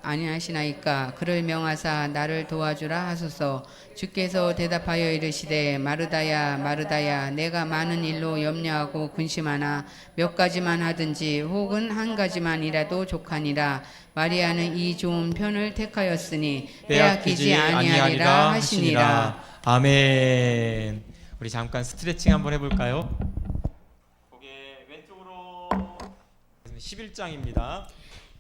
아니하시나이까. 그를 명하사 나를 도와주라 하소서. 주께서 대답하여 이르시되 마르다야 마르다야 내가 많은 일로 염려하고 근심하나 몇 가지만 하든지 혹은 한 가지만이라도 족하니라. 마리아는 이 좋은 편을 택하였으니 빼앗기지 아니하리라 하시니라. 아멘. 우리 잠깐 스트레칭 한번 해볼까요? 고개 왼쪽으로. 11장입니다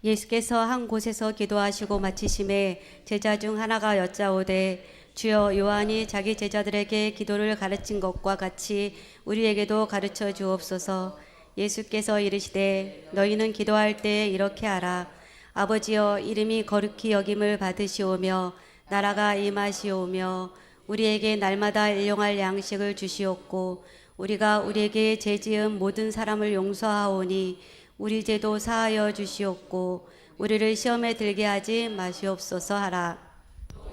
예수께서 한 곳에서 기도하시고 마치심에 제자 중 하나가 여짜오되 주여 요한이 자기 제자들에게 기도를 가르친 것과 같이 우리에게도 가르쳐 주옵소서. 예수께서 이르시되 너희는 기도할 때 이렇게 하라. 아버지여 이름이 거룩히 여김을 받으시오며 나라가 임하시오며 우리에게 날마다 일용할 양식을 주시옵고 우리가 우리에게 죄지은 모든 사람을 용서하오니 우리 죄도 사하여 주시옵고 우리를 시험에 들게 하지 마시옵소서 하라.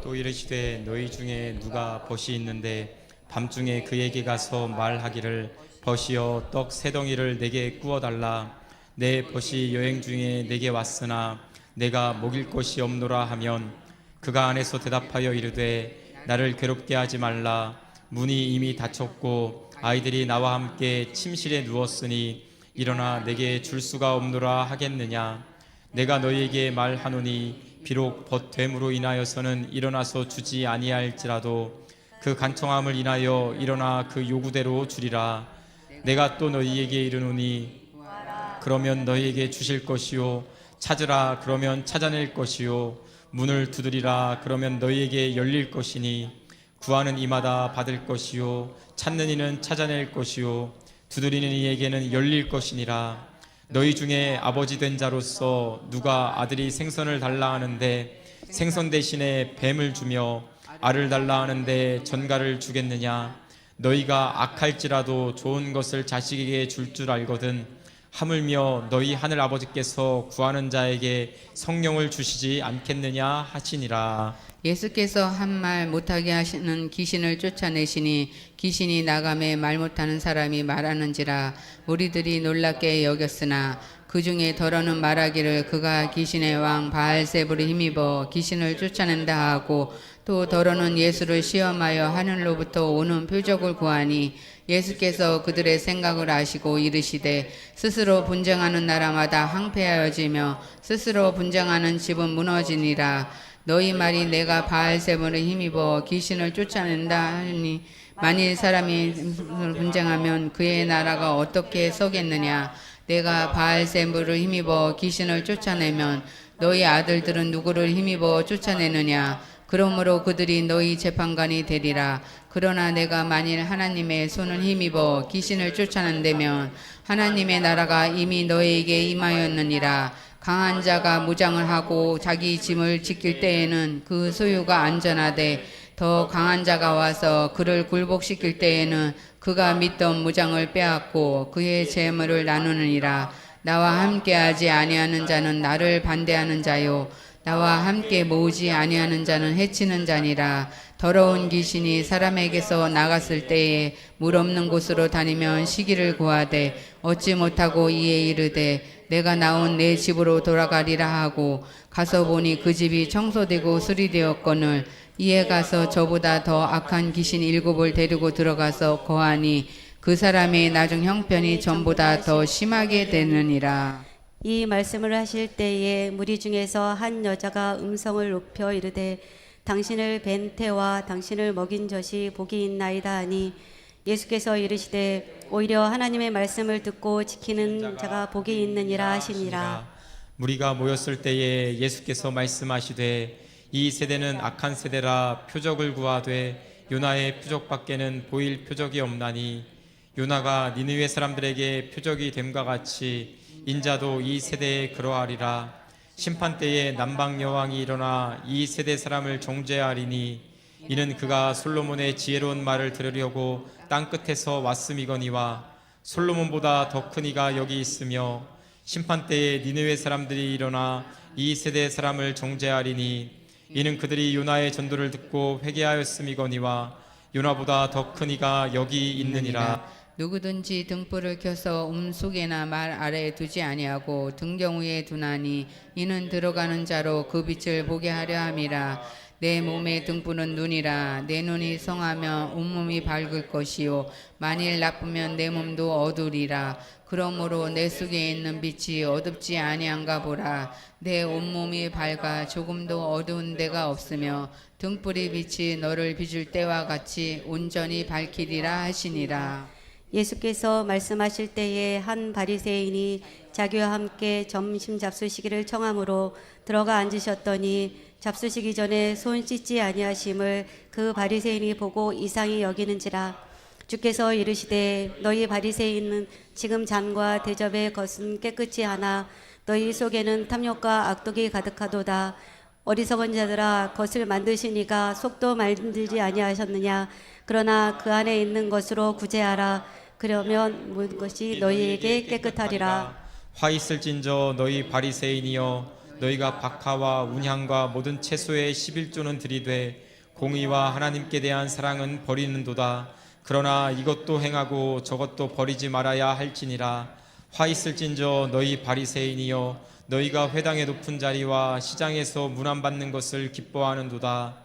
또 이르시되 너희 중에 누가 벗이 있는데 밤중에 그에게 가서 말하기를 벗이여 떡 세 덩이를 내게 구워달라. 내 벗이 여행 중에 내게 왔으나 내가 먹일 것이 없노라 하면 그가 안에서 대답하여 이르되 나를 괴롭게 하지 말라. 문이 이미 닫혔고 아이들이 나와 함께 침실에 누웠으니 일어나 내게 줄 수가 없노라 하겠느냐. 내가 너희에게 말하노니 비록 벗됨으로 인하여서는 일어나서 주지 아니할지라도 그 간청함을 인하여 일어나 그 요구대로 주리라. 내가 또 너희에게 이르노니 그러면 너희에게 주실 것이요 찾으라 그러면 찾아낼 것이요 문을 두드리라 그러면 너희에게 열릴 것이니 구하는 이마다 받을 것이요 찾는 이는 찾아낼 것이요 두드리는 이에게는 열릴 것이니라. 너희 중에 아버지 된 자로서 누가 아들이 생선을 달라 하는데 생선 대신에 뱀을 주며 알을 달라 하는데 전갈을 주겠느냐. 너희가 악할지라도 좋은 것을 자식에게 줄 줄 알거든 하물며 너희 하늘 아버지께서 구하는 자에게 성령을 주시지 않겠느냐 하시니라. 예수께서 한 말 못하게 하시는 귀신을 쫓아내시니 귀신이 나감에 말 못하는 사람이 말하는지라. 무리들이 놀랍게 여겼으나 그 중에 더러는 말하기를 그가 귀신의 왕 바알세불에 힘입어 귀신을 쫓아낸다 하고 또 더러는 예수를 시험하여 하늘로부터 오는 표적을 구하니 예수께서 그들의 생각을 아시고 이르시되 스스로 분쟁하는 나라마다 항폐하여지며 스스로 분쟁하는 집은 무너지니라. 너희 말이 내가 바알세불에 힘입어 귀신을 쫓아낸다 하니 만일 사람이 분쟁하면 그의 나라가 어떻게 서겠느냐. 내가 바알세불을 힘입어 귀신을 쫓아내면 너희 아들들은 누구를 힘입어 쫓아내느냐. 그러므로 그들이 너희 재판관이 되리라. 그러나 내가 만일 하나님의 손을 힘입어 귀신을 쫓아낸다면 하나님의 나라가 이미 너희에게 임하였느니라. 강한 자가 무장을 하고 자기 짐을 지킬 때에는 그 소유가 안전하되 더 강한 자가 와서 그를 굴복시킬 때에는 그가 믿던 무장을 빼앗고 그의 재물을 나누느니라. 나와 함께하지 아니하는 자는 나를 반대하는 자요 나와 함께 모으지 아니하는 자는 해치는 자니라. 더러운 귀신이 사람에게서 나갔을 때에 물 없는 곳으로 다니면 시기를 구하되 얻지 못하고 이에 이르되 내가 나온 내 집으로 돌아가리라 하고 가서 보니 그 집이 청소되고 수리되었거늘 이에 가서 저보다 더 악한 귀신 7을 데리고 들어가서 거하니 그 사람의 나중 형편이 전보다 더 심하게 되느니라. 이 말씀을 하실 때에 무리 중에서 한 여자가 음성을 높여 이르되 당신을 뵌 태와 당신을 먹인 젖이 복이 있나이다 하니 예수께서 이르시되 오히려 하나님의 말씀을 듣고 지키는 자가 복이 있느니라 하시니라. 무리가 모였을 때에 예수께서 말씀하시되 이 세대는 악한 세대라 표적을 구하되 요나의 표적밖에는 보일 표적이 없나니 요나가 니느웨 사람들에게 표적이 됨과 같이 인자도 이 세대에 그러하리라. 심판 때에 남방 여왕이 일어나 이 세대 사람을 정죄하리니 이는 그가 솔로몬의 지혜로운 말을 들으려고 땅 끝에서 왔음이거니와 솔로몬보다 더 큰 이가 여기 있으며 심판 때에 니느웨 사람들이 일어나 이 세대 사람을 정죄하리니 이는 그들이 요나의 전도를 듣고 회개하였음이거니와 요나보다 더 큰 이가 여기 있느니라. 누구든지 등불을 켜서 속에나 말 아래에 두지 아니하고 등경 위에 두나니 이는 들어가는 자로 그 빛을 보게 하려 함이라. 내 몸의 등불은 눈이라. 내 눈이 성하면 온몸이 밝을 것이요 만일 나쁘면 내 몸도 어두리라. 그러므로 내 속에 있는 빛이 어둡지 아니한가 보라. 내 온몸이 밝아 조금도 어두운 데가 없으며 등불의 빛이 너를 비출 때와 같이 온전히 밝히리라 하시니라. 예수께서 말씀하실 때에 한 바리새인이 자기와 함께 점심 잡수시기를 청함으로 들어가 앉으셨더니 잡수시기 전에 손 씻지 아니하심을 그 바리새인이 보고 이상히 여기는지라. 주께서 이르시되 너희 바리새인은 지금 잔과 대접의 것은 깨끗이 하나 너희 속에는 탐욕과 악독이 가득하도다. 어리석은 자들아, 것을 만드시니가 속도 만들지 아니하셨느냐. 그러나 그 안에 있는 것으로 구제하라. 그러면 모든 것이 너희에게 깨끗하리라. 화 있을진저 너희 바리새인이여, 너희가 박하와 운향과 모든 채소의 11조는 들이되 공의와 하나님께 대한 사랑은 버리는도다. 그러나 이것도 행하고 저것도 버리지 말아야 할지니라. 화 있을진저 너희 바리새인이여, 너희가 회당의 높은 자리와 시장에서 문안받는 것을 기뻐하는도다.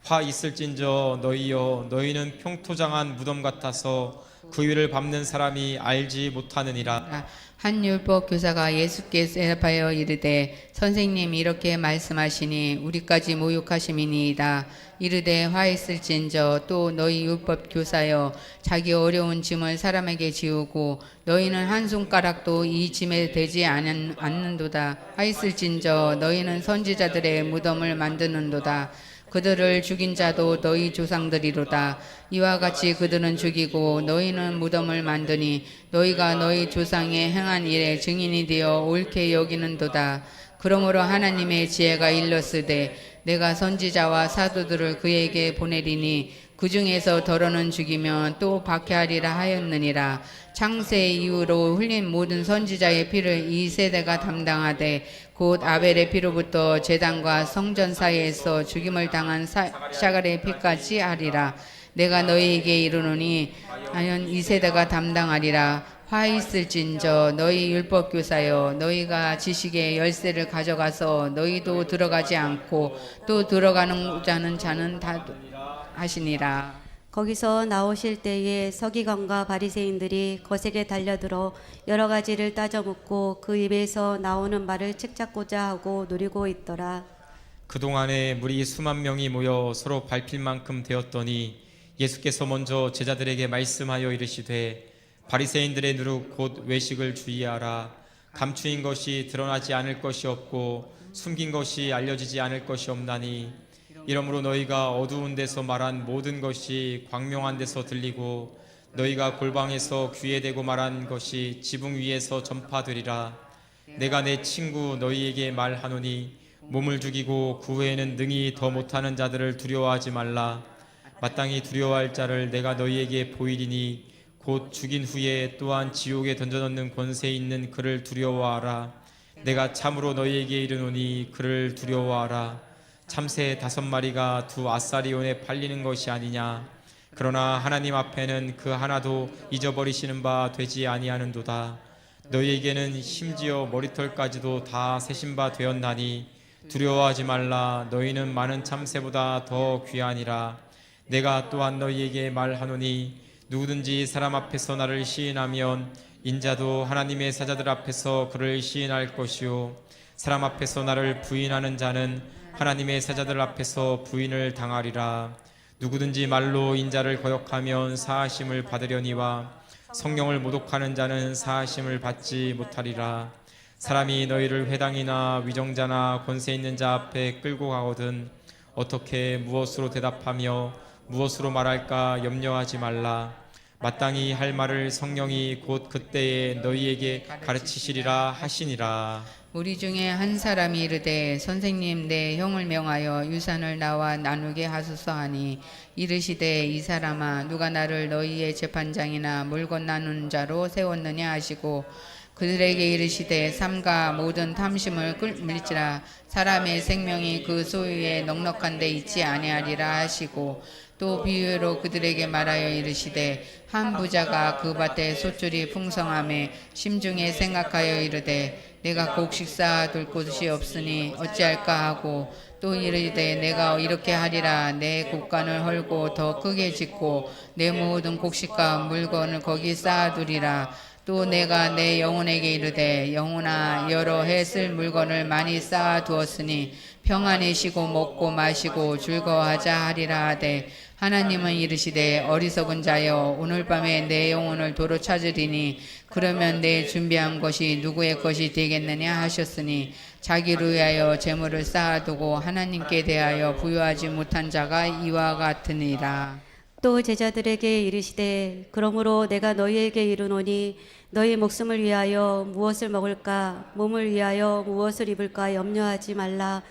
화 있을진저 너희여, 너희는 평토장한 무덤 같아서 그 위를 밟는 사람이 알지 못하느니라. 한 율법 교사가 예수께 대답하여 이르되 선생님 이렇게 말씀하시니 우리까지 모욕하심이니이다. 이르되 화 있을진저 또 너희 율법 교사여, 자기 어려운 짐을 사람에게 지우고 너희는 한 손가락도 이 짐에 대지 않는도다. 화 있을진저 너희는 선지자들의 무덤을 만드는도다. 그들을 죽인 자도 너희 조상들이로다. 이와 같이 그들은 죽이고 너희는 무덤을 만드니 너희가 너희 조상의 행한 일에 증인이 되어 옳게 여기는도다. 그러므로 하나님의 지혜가 일렀으되 내가 선지자와 사도들을 그에게 보내리니 그 중에서 더러는 죽이면 또 박해하리라 하였느니라. 창세 이후로 흘린 모든 선지자의 피를 이 세대가 담당하되 곧 아벨의 피로부터 제단과 성전 사이에서 죽임을 당한 샤갈의 피까지 하리라. 내가 너희에게 이르노니 과연 이 세대가 담당하리라. 화 있을진저 너희 율법 교사여, 너희가 지식의 열쇠를 가져가서 너희도 들어가지 않고 또 들어가는 자는 다 하시니라. 거기서 나오실 때에 서기관과 바리새인들이 거세게 달려들어 여러 가지를 따져 묻고 그 입에서 나오는 말을 책잡고자 하고 노리고 있더라. 그동안에 무리 수만 명이 모여 서로 밟힐 만큼 되었더니 예수께서 먼저 제자들에게 말씀하여 이르시되 바리새인들의 누룩 곧 외식을 주의하라. 감추인 것이 드러나지 않을 것이 없고 숨긴 것이 알려지지 않을 것이 없나니 이러므로 너희가 어두운 데서 말한 모든 것이 광명한 데서 들리고 너희가 골방에서 귀에 대고 말한 것이 지붕 위에서 전파되리라. 내가 내 친구 너희에게 말하노니 몸을 죽이고 그 후에는 능히 더 못하는 자들을 두려워하지 말라. 마땅히 두려워할 자를 내가 너희에게 보이리니 곧 죽인 후에 또한 지옥에 던져넣는 권세 있는 그를 두려워하라. 내가 참으로 너희에게 이르노니 그를 두려워하라. 참새 5마리가 두 아사리온에 팔리는 것이 아니냐. 그러나 하나님 앞에는 그 하나도 잊어버리시는 바 되지 아니하는도다. 너희에게는 심지어 머리털까지도 다 세신 바 되었나니 두려워하지 말라. 너희는 많은 참새보다 더 귀하니라. 내가 또한 너희에게 말하노니 누구든지 사람 앞에서 나를 시인하면 인자도 하나님의 사자들 앞에서 그를 시인할 것이요 사람 앞에서 나를 부인하는 자는 하나님의 사자들 앞에서 부인을 당하리라. 누구든지 말로 인자를 거역하면 사하심을 받으려니와 성령을 모독하는 자는 사하심을 받지 못하리라. 사람이 너희를 회당이나 위정자나 권세 있는 자 앞에 끌고 가거든 어떻게 무엇으로 대답하며 무엇으로 말할까 염려하지 말라. 마땅히 할 말을 성령이 곧 그때에 너희에게 가르치시리라 하시니라. 우리 중에 한 사람이 이르되 선생님 내 형을 명하여 유산을 나와 나누게 하소서 하니 이르시되 이 사람아 누가 나를 너희의 재판장이나 물건 나누는 자로 세웠느냐 하시고 그들에게 이르시되 삼가 모든 탐심을 물리치라. 사람의 생명이 그 소유에 넉넉한 데 있지 아니하리라 하시고 또 비유로 그들에게 말하여 이르시되 한 부자가 그 밭에 소출이 풍성함에 심중에 생각하여 이르되 내가 곡식 쌓아둘 곳이 없으니 어찌할까 하고 또 이르되 내가 이렇게 하리라. 내 곡간을 헐고 더 크게 짓고 내 모든 곡식과 물건을 거기 쌓아두리라. 또 내가 내 영혼에게 이르되 영혼아 여러 해 쓸 물건을 많이 쌓아두었으니 평안히 쉬고 먹고 마시고 즐거워하자 하리라 하되 하나님은 이르시되 어리석은 자여 오늘 밤에 내 영혼을 도로 찾으리니 그러면 내 준비한 것이 누구의 것이 되겠느냐 하셨으니 자기를 위하여 재물을 쌓아두고 하나님께 대하여 부여하지 못한 자가 이와 같으니라. 또 제자들에게 이르시되 그러므로 내가 너희에게 이르노니 너희 목숨을 위하여 무엇을 먹을까 몸을 위하여 무엇을 입을까 염려하지 말라.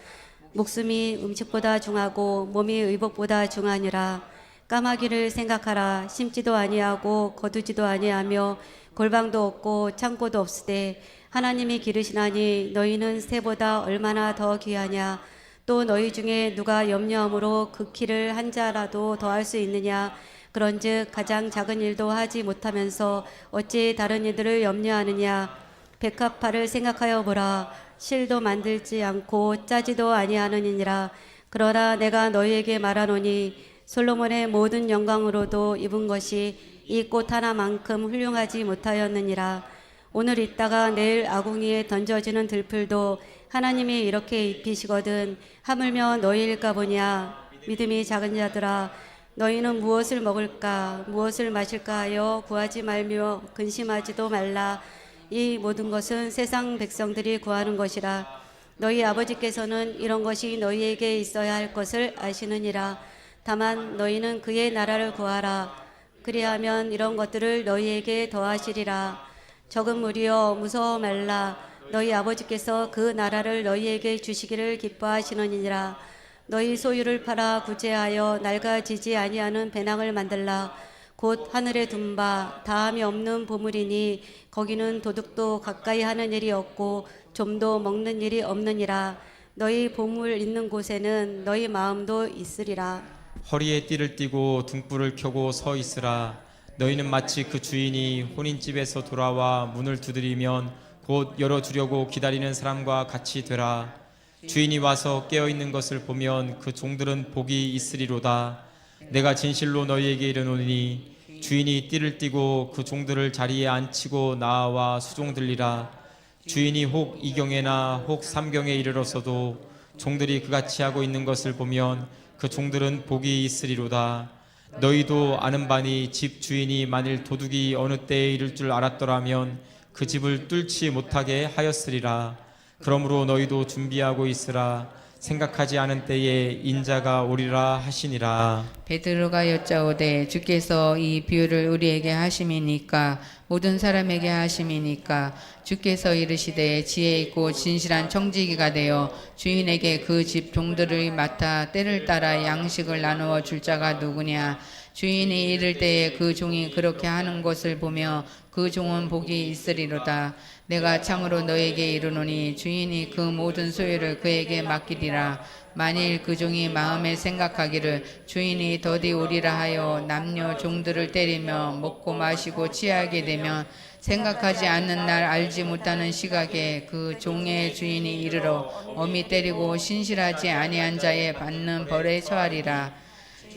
목숨이 음식보다 중하고 몸이 의복보다 중하니라. 까마귀를 생각하라. 심지도 아니하고 거두지도 아니하며 골방도 없고 창고도 없으되 하나님이 기르시나니 너희는 새보다 얼마나 더 귀하냐. 또 너희 중에 누가 염려함으로 그 키를 한 자라도 더할 수 있느냐. 그런즉 가장 작은 일도 하지 못하면서 어찌 다른 이들을 염려하느냐. 백합화를 생각하여 보라. 실도 만들지 않고 짜지도 아니하느니라. 그러나 내가 너희에게 말하노니 솔로몬의 모든 영광으로도 입은 것이 이 꽃 하나만큼 훌륭하지 못하였느니라. 오늘 있다가 내일 아궁이에 던져지는 들풀도 하나님이 이렇게 입히시거든 하물며 너희일까 보냐. 믿음이 작은 자들아 너희는 무엇을 먹을까 무엇을 마실까 하여 구하지 말며 근심하지도 말라. 이 모든 것은 세상 백성들이 구하는 것이라. 너희 아버지께서는 이런 것이 너희에게 있어야 할 것을 아시느니라. 다만 너희는 그의 나라를 구하라. 그리하면 이런 것들을 너희에게 더하시리라. 적은 무리여 무서워 말라. 너희 아버지께서 그 나라를 너희에게 주시기를 기뻐하시느니라. 너희 소유를 팔아 구제하여 낡아지지 아니하는 배낭을 만들라. 곧 하늘에 둔 바 다함이 없는 보물이니 거기는 도둑도 가까이 하는 일이 없고 좀도 먹는 일이 없느니라. 너희 보물 있는 곳에는 너희 마음도 있으리라. 허리에 띠를 띠고 등불을 켜고 서 있으라. 너희는 마치 그 주인이 혼인집에서 돌아와 문을 두드리면 곧 열어주려고 기다리는 사람과 같이 되라. 주인이 와서 깨어있는 것을 보면 그 종들은 복이 있으리로다. 내가 진실로 너희에게 이르노니 주인이 띠를 띠고 그 종들을 자리에 앉히고 나와 수종들리라. 주인이 혹 이경에나 혹 삼경에 이르러서도 종들이 그같이 하고 있는 것을 보면 그 종들은 복이 있으리로다. 너희도 아는 바니 집 주인이 만일 도둑이 어느 때에 이를 줄 알았더라면 그 집을 뚫지 못하게 하였으리라. 그러므로 너희도 준비하고 있으라. 생각하지 않은 때에 인자가 오리라 하시니라. 베드로가 여짜오되 주께서 이 비유를 우리에게 하심이니까 모든 사람에게 하심이니까 주께서 이르시되 지혜 있고 진실한 청지기가 되어 주인에게 그 집 종들을 맡아 때를 따라 양식을 나누어 줄 자가 누구냐. 주인이 이를 때에 그 종이 그렇게 하는 것을 보며 그 종은 복이 있으리로다. 내가 참으로 너에게 이르노니 주인이 그 모든 소유를 그에게 맡기리라. 만일 그 종이 마음에 생각하기를 주인이 더디 오리라 하여 남녀 종들을 때리며 먹고 마시고 취하게 되면 생각하지 않는 날 알지 못하는 시각에 그 종의 주인이 이르러 엄히 때리고 신실하지 아니한 자에 받는 벌에 처하리라.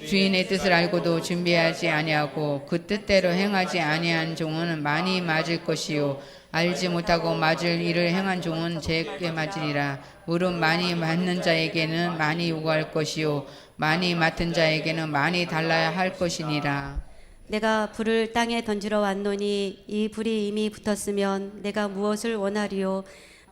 주인의 뜻을 알고도 준비하지 아니하고 그 뜻대로 행하지 아니한 종은 많이 맞을 것이요 알지 못하고 맞을 일을 행한 종은 적게 맞으리라. 무릇 많이 맞는 자에게는 많이 요구할 것이요 많이 맡은 자에게는 많이 달라야 할 것이니라. 내가 불을 땅에 던지러 왔노니 이 불이 이미 붙었으면 내가 무엇을 원하리요.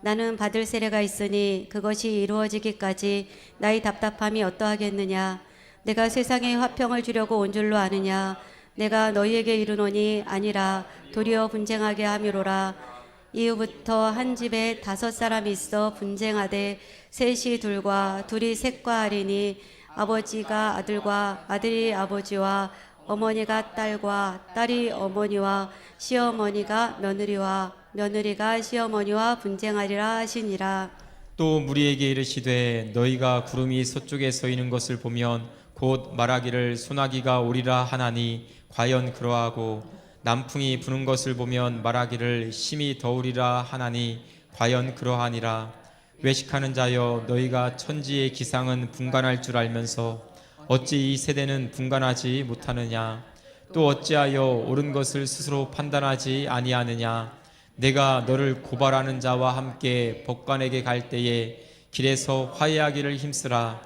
나는 받을 세례가 있으니 그것이 이루어지기까지 나의 답답함이 어떠하겠느냐. 내가 세상에 화평을 주려고 온 줄로 아느냐. 내가 너희에게 이르노니 아니라 도리어 분쟁하게 함이로라. 이후부터 한 집에 5사람이 있어 분쟁하되 셋이 둘과 둘이 셋과 하리니 아버지가 아들과 아들이 아버지와 어머니가 딸과 딸이 어머니와 시어머니가 며느리와 며느리가 시어머니와 분쟁하리라 하시니라. 또 무리에게 이르시되 너희가 구름이 서쪽에 서 있는 것을 보면 곧 말하기를 소나기가 오리라 하나니 과연 그러하고 남풍이 부는 것을 보면 말하기를 심히 더우리라 하나니 과연 그러하니라. 외식하는 자여 너희가 천지의 기상은 분간할 줄 알면서 어찌 이 세대는 분간하지 못하느냐. 또 어찌하여 옳은 것을 스스로 판단하지 아니하느냐. 내가 너를 고발하는 자와 함께 법관에게 갈 때에 길에서 화해하기를 힘쓰라.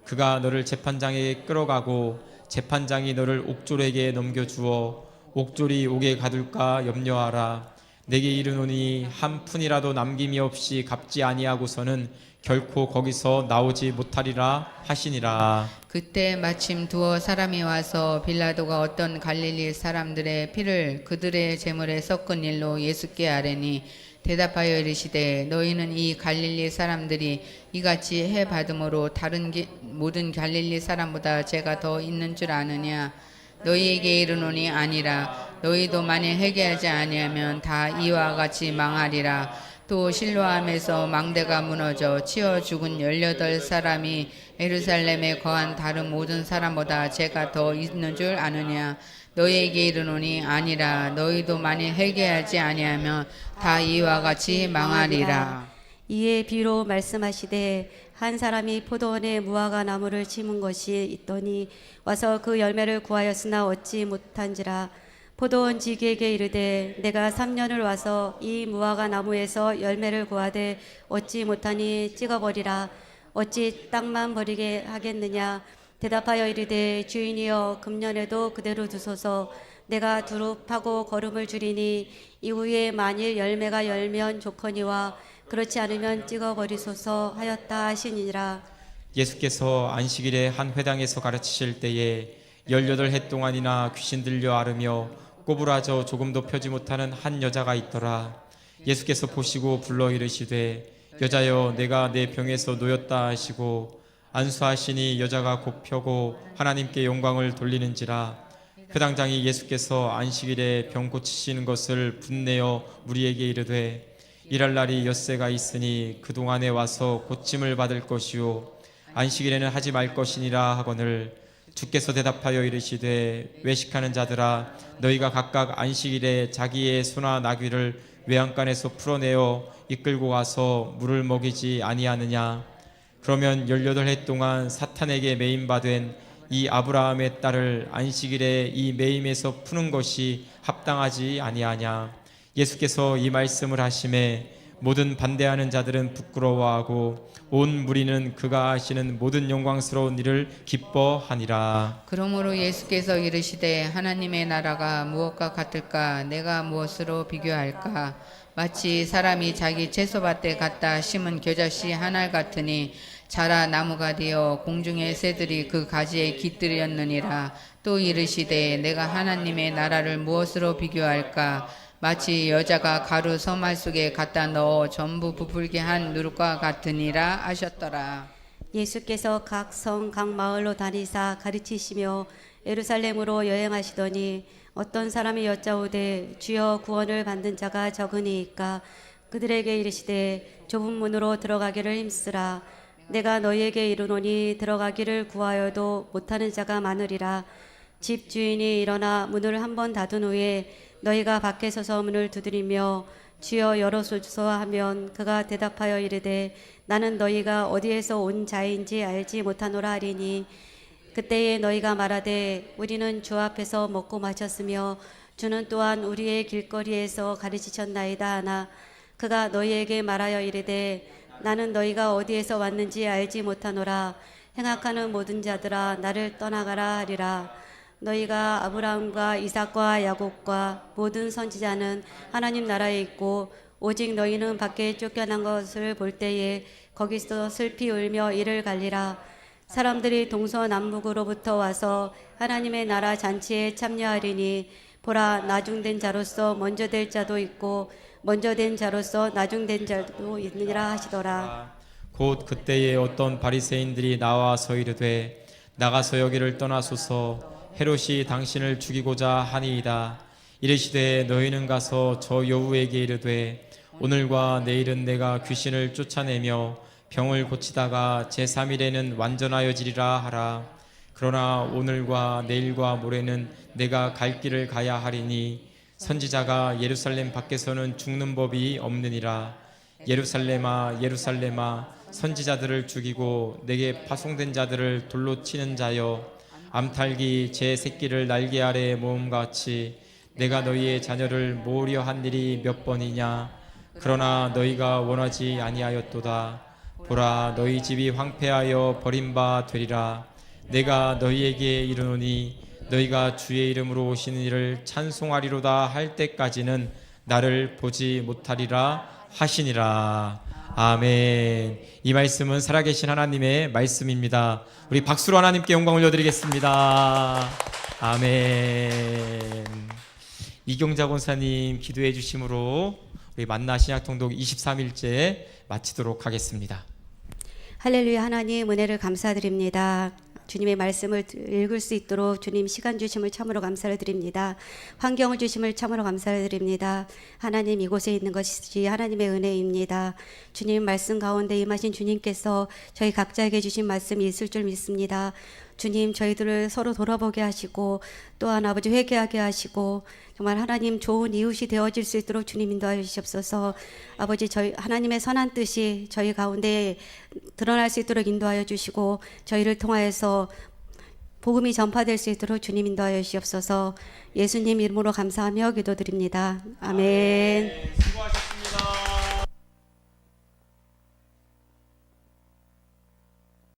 그가 너를 재판장에게 끌어가고 재판장이 너를 옥졸에게 넘겨주어 옥졸이 옥에 가둘까 염려하라. 내게 이르노니 한 푼이라도 남김이 없이 갚지 아니하고서는 결코 거기서 나오지 못하리라 하시니라. 그때 마침 두어 사람이 와서 빌라도가 어떤 갈릴리 사람들의 피를 그들의 제물에 섞은 일로 예수께 아뢰니 대답하여 이르시되 너희는 이 갈릴리 사람들이 이같이 해 받음으로 다른 모든 갈릴리 사람보다 죄가 더 있는 줄 아느냐. 너희에게 이르노니 아니라. 너희도 만일 회개하지 아니하면 다 이와 같이 망하리라. 또 실로암에서 망대가 무너져 치어 죽은 18사람이 예루살렘에 거한 다른 모든 사람보다 죄가 더 있는 줄 아느냐. 너희에게 이르노니 아니라. 너희도 만일 회개하지 아니하면 다 이와 같이 망하리라. 이에 비로 말씀하시되 한 사람이 포도원에 무화과 나무를 심은 것이 있더니 와서 그 열매를 구하였으나 얻지 못한지라. 포도원 지기에게 이르되 내가 3년을 와서 이 무화과 나무에서 열매를 구하되 얻지 못하니 찍어버리라. 어찌 땅만 버리게 하겠느냐. 대답하여 이르되 주인이여 금년에도 그대로 두소서. 내가 두루 파고 거름을 줄이니 이후에 만일 열매가 열면 좋거니와 그렇지 않으면 찍어버리소서 하였다 하시니라. 예수께서 안식일에 한 회당에서 가르치실 때에 18해 동안이나 귀신 들려 앓으며 꼬부라져 조금도 펴지 못하는 한 여자가 있더라. 예수께서 보시고 불러 이르시되 여자여 내가 내 병에서 놓였다 하시고 안수하시니 여자가 곧 펴고 하나님께 영광을 돌리는지라. 회당장이 예수께서 안식일에 병 고치시는 것을 분내어 무리에게 이르되 일할 날이 엿새가 있으니 그동안에 와서 고침을 받을 것이요 안식일에는 하지 말 것이니라 하거늘 주께서 대답하여 이르시되 외식하는 자들아 너희가 각각 안식일에 자기의 소나 나귀를 외양간에서 풀어내어 이끌고 가서 물을 먹이지 아니하느냐. 그러면 18해 동안 사탄에게 매임받은 이 아브라함의 딸을 안식일에 이 매임에서 푸는 것이 합당하지 아니하냐. 예수께서 이 말씀을 하심에 모든 반대하는 자들은 부끄러워하고 온 무리는 그가 하시는 모든 영광스러운 일을 기뻐하니라. 그러므로 예수께서 이르시되 하나님의 나라가 무엇과 같을까. 내가 무엇으로 비교할까. 마치 사람이 자기 채소밭에 갖다 심은 겨자씨 한 알 같으니 자라 나무가 되어 공중의 새들이 그 가지에 깃들였느니라. 또 이르시되 내가 하나님의 나라를 무엇으로 비교할까. 마치 여자가 가루 서말 속에 갖다 넣어 전부 부풀게 한 누룩과 같으니라 하셨더라. 예수께서 각 성 각 마을로 다니사 가르치시며 예루살렘으로 여행하시더니 어떤 사람이 여짜오되 주여 구원을 받는 자가 적으니이까. 그들에게 이르시되 좁은 문으로 들어가기를 힘쓰라. 내가 너희에게 이르노니 들어가기를 구하여도 못하는 자가 많으리라. 집 주인이 일어나 문을 한번 닫은 후에 너희가 밖에 서서 문을 두드리며 주여 열어소서 하면 그가 대답하여 이르되 나는 너희가 어디에서 온 자인지 알지 못하노라 하리니 그때에 너희가 말하되 우리는 주 앞에서 먹고 마셨으며 주는 또한 우리의 길거리에서 가르치셨나이다 하나 그가 너희에게 말하여 이르되 나는 너희가 어디에서 왔는지 알지 못하노라. 행악하는 모든 자들아 나를 떠나가라 하리라. 너희가 아브라함과 이삭과 야곱과 모든 선지자는 하나님 나라에 있고 오직 너희는 밖에 쫓겨난 것을 볼 때에 거기서 슬피 울며 이를 갈리라. 사람들이 동서남북으로부터 와서 하나님의 나라 잔치에 참여하리니 보라 나중된 자로서 먼저 될 자도 있고 먼저 된 자로서 나중된 자도 있느니라 하시더라. 곧 그때에 어떤 바리새인들이 나와서 이르되 나가서 여기를 떠나소서 헤롯이 당신을 죽이고자 하니이다. 이르시되 너희는 가서 저 여우에게 이르되 오늘과 내일은 내가 귀신을 쫓아내며 병을 고치다가 제3일에는 완전하여지리라 하라. 그러나 오늘과 내일과 모레는 내가 갈 길을 가야 하리니 선지자가 예루살렘 밖에서는 죽는 법이 없느니라. 예루살렘아 예루살렘아 선지자들을 죽이고 내게 파송된 자들을 돌로 치는 자여 암탉이 제 새끼를 날개 아래에 모음같이 내가 너희의 자녀를 모으려 한 일이 몇 번이냐. 그러나 너희가 원하지 아니하였도다. 보라 너희 집이 황폐하여 버림바 되리라. 내가 너희에게 이르노니 너희가 주의 이름으로 오시는 이를 찬송하리로다 할 때까지는 나를 보지 못하리라 하시니라. 아멘. 이 말씀은 살아계신 하나님의 말씀입니다. 우리 박수로 하나님께 영광 올려드리겠습니다. 아멘. 이경자 권사님 기도해 주심으로 우리 만나 신약통독 23일째 마치도록 하겠습니다. 할렐루야. 하나님 은혜를 감사드립니다. 주님의 말씀을 읽을 수 있도록 주님 시간 주심을 참으로 감사를 드립니다. 환경을 주심을 참으로 감사를 드립니다. 하나님 이곳에 있는 것이 하나님의 은혜입니다. 주님 말씀 가운데 임하신 주님께서 저희 각자에게 주신 말씀이 있을 줄 믿습니다. 주님 저희들을 서로 돌아보게 하시고 또한 아버지 회개하게 하시고 정말 하나님 좋은 이웃이 되어질 수 있도록 주님 인도하여 주시옵소서. 아버지 저희 하나님의 선한 뜻이 저희 가운데 드러날 수 있도록 인도하여 주시고 저희를 통하여서 복음이 전파될 수 있도록 주님 인도하여 주시옵소서. 예수님 이름으로 감사하며 기도드립니다. 아멘. 수고하셨습니다.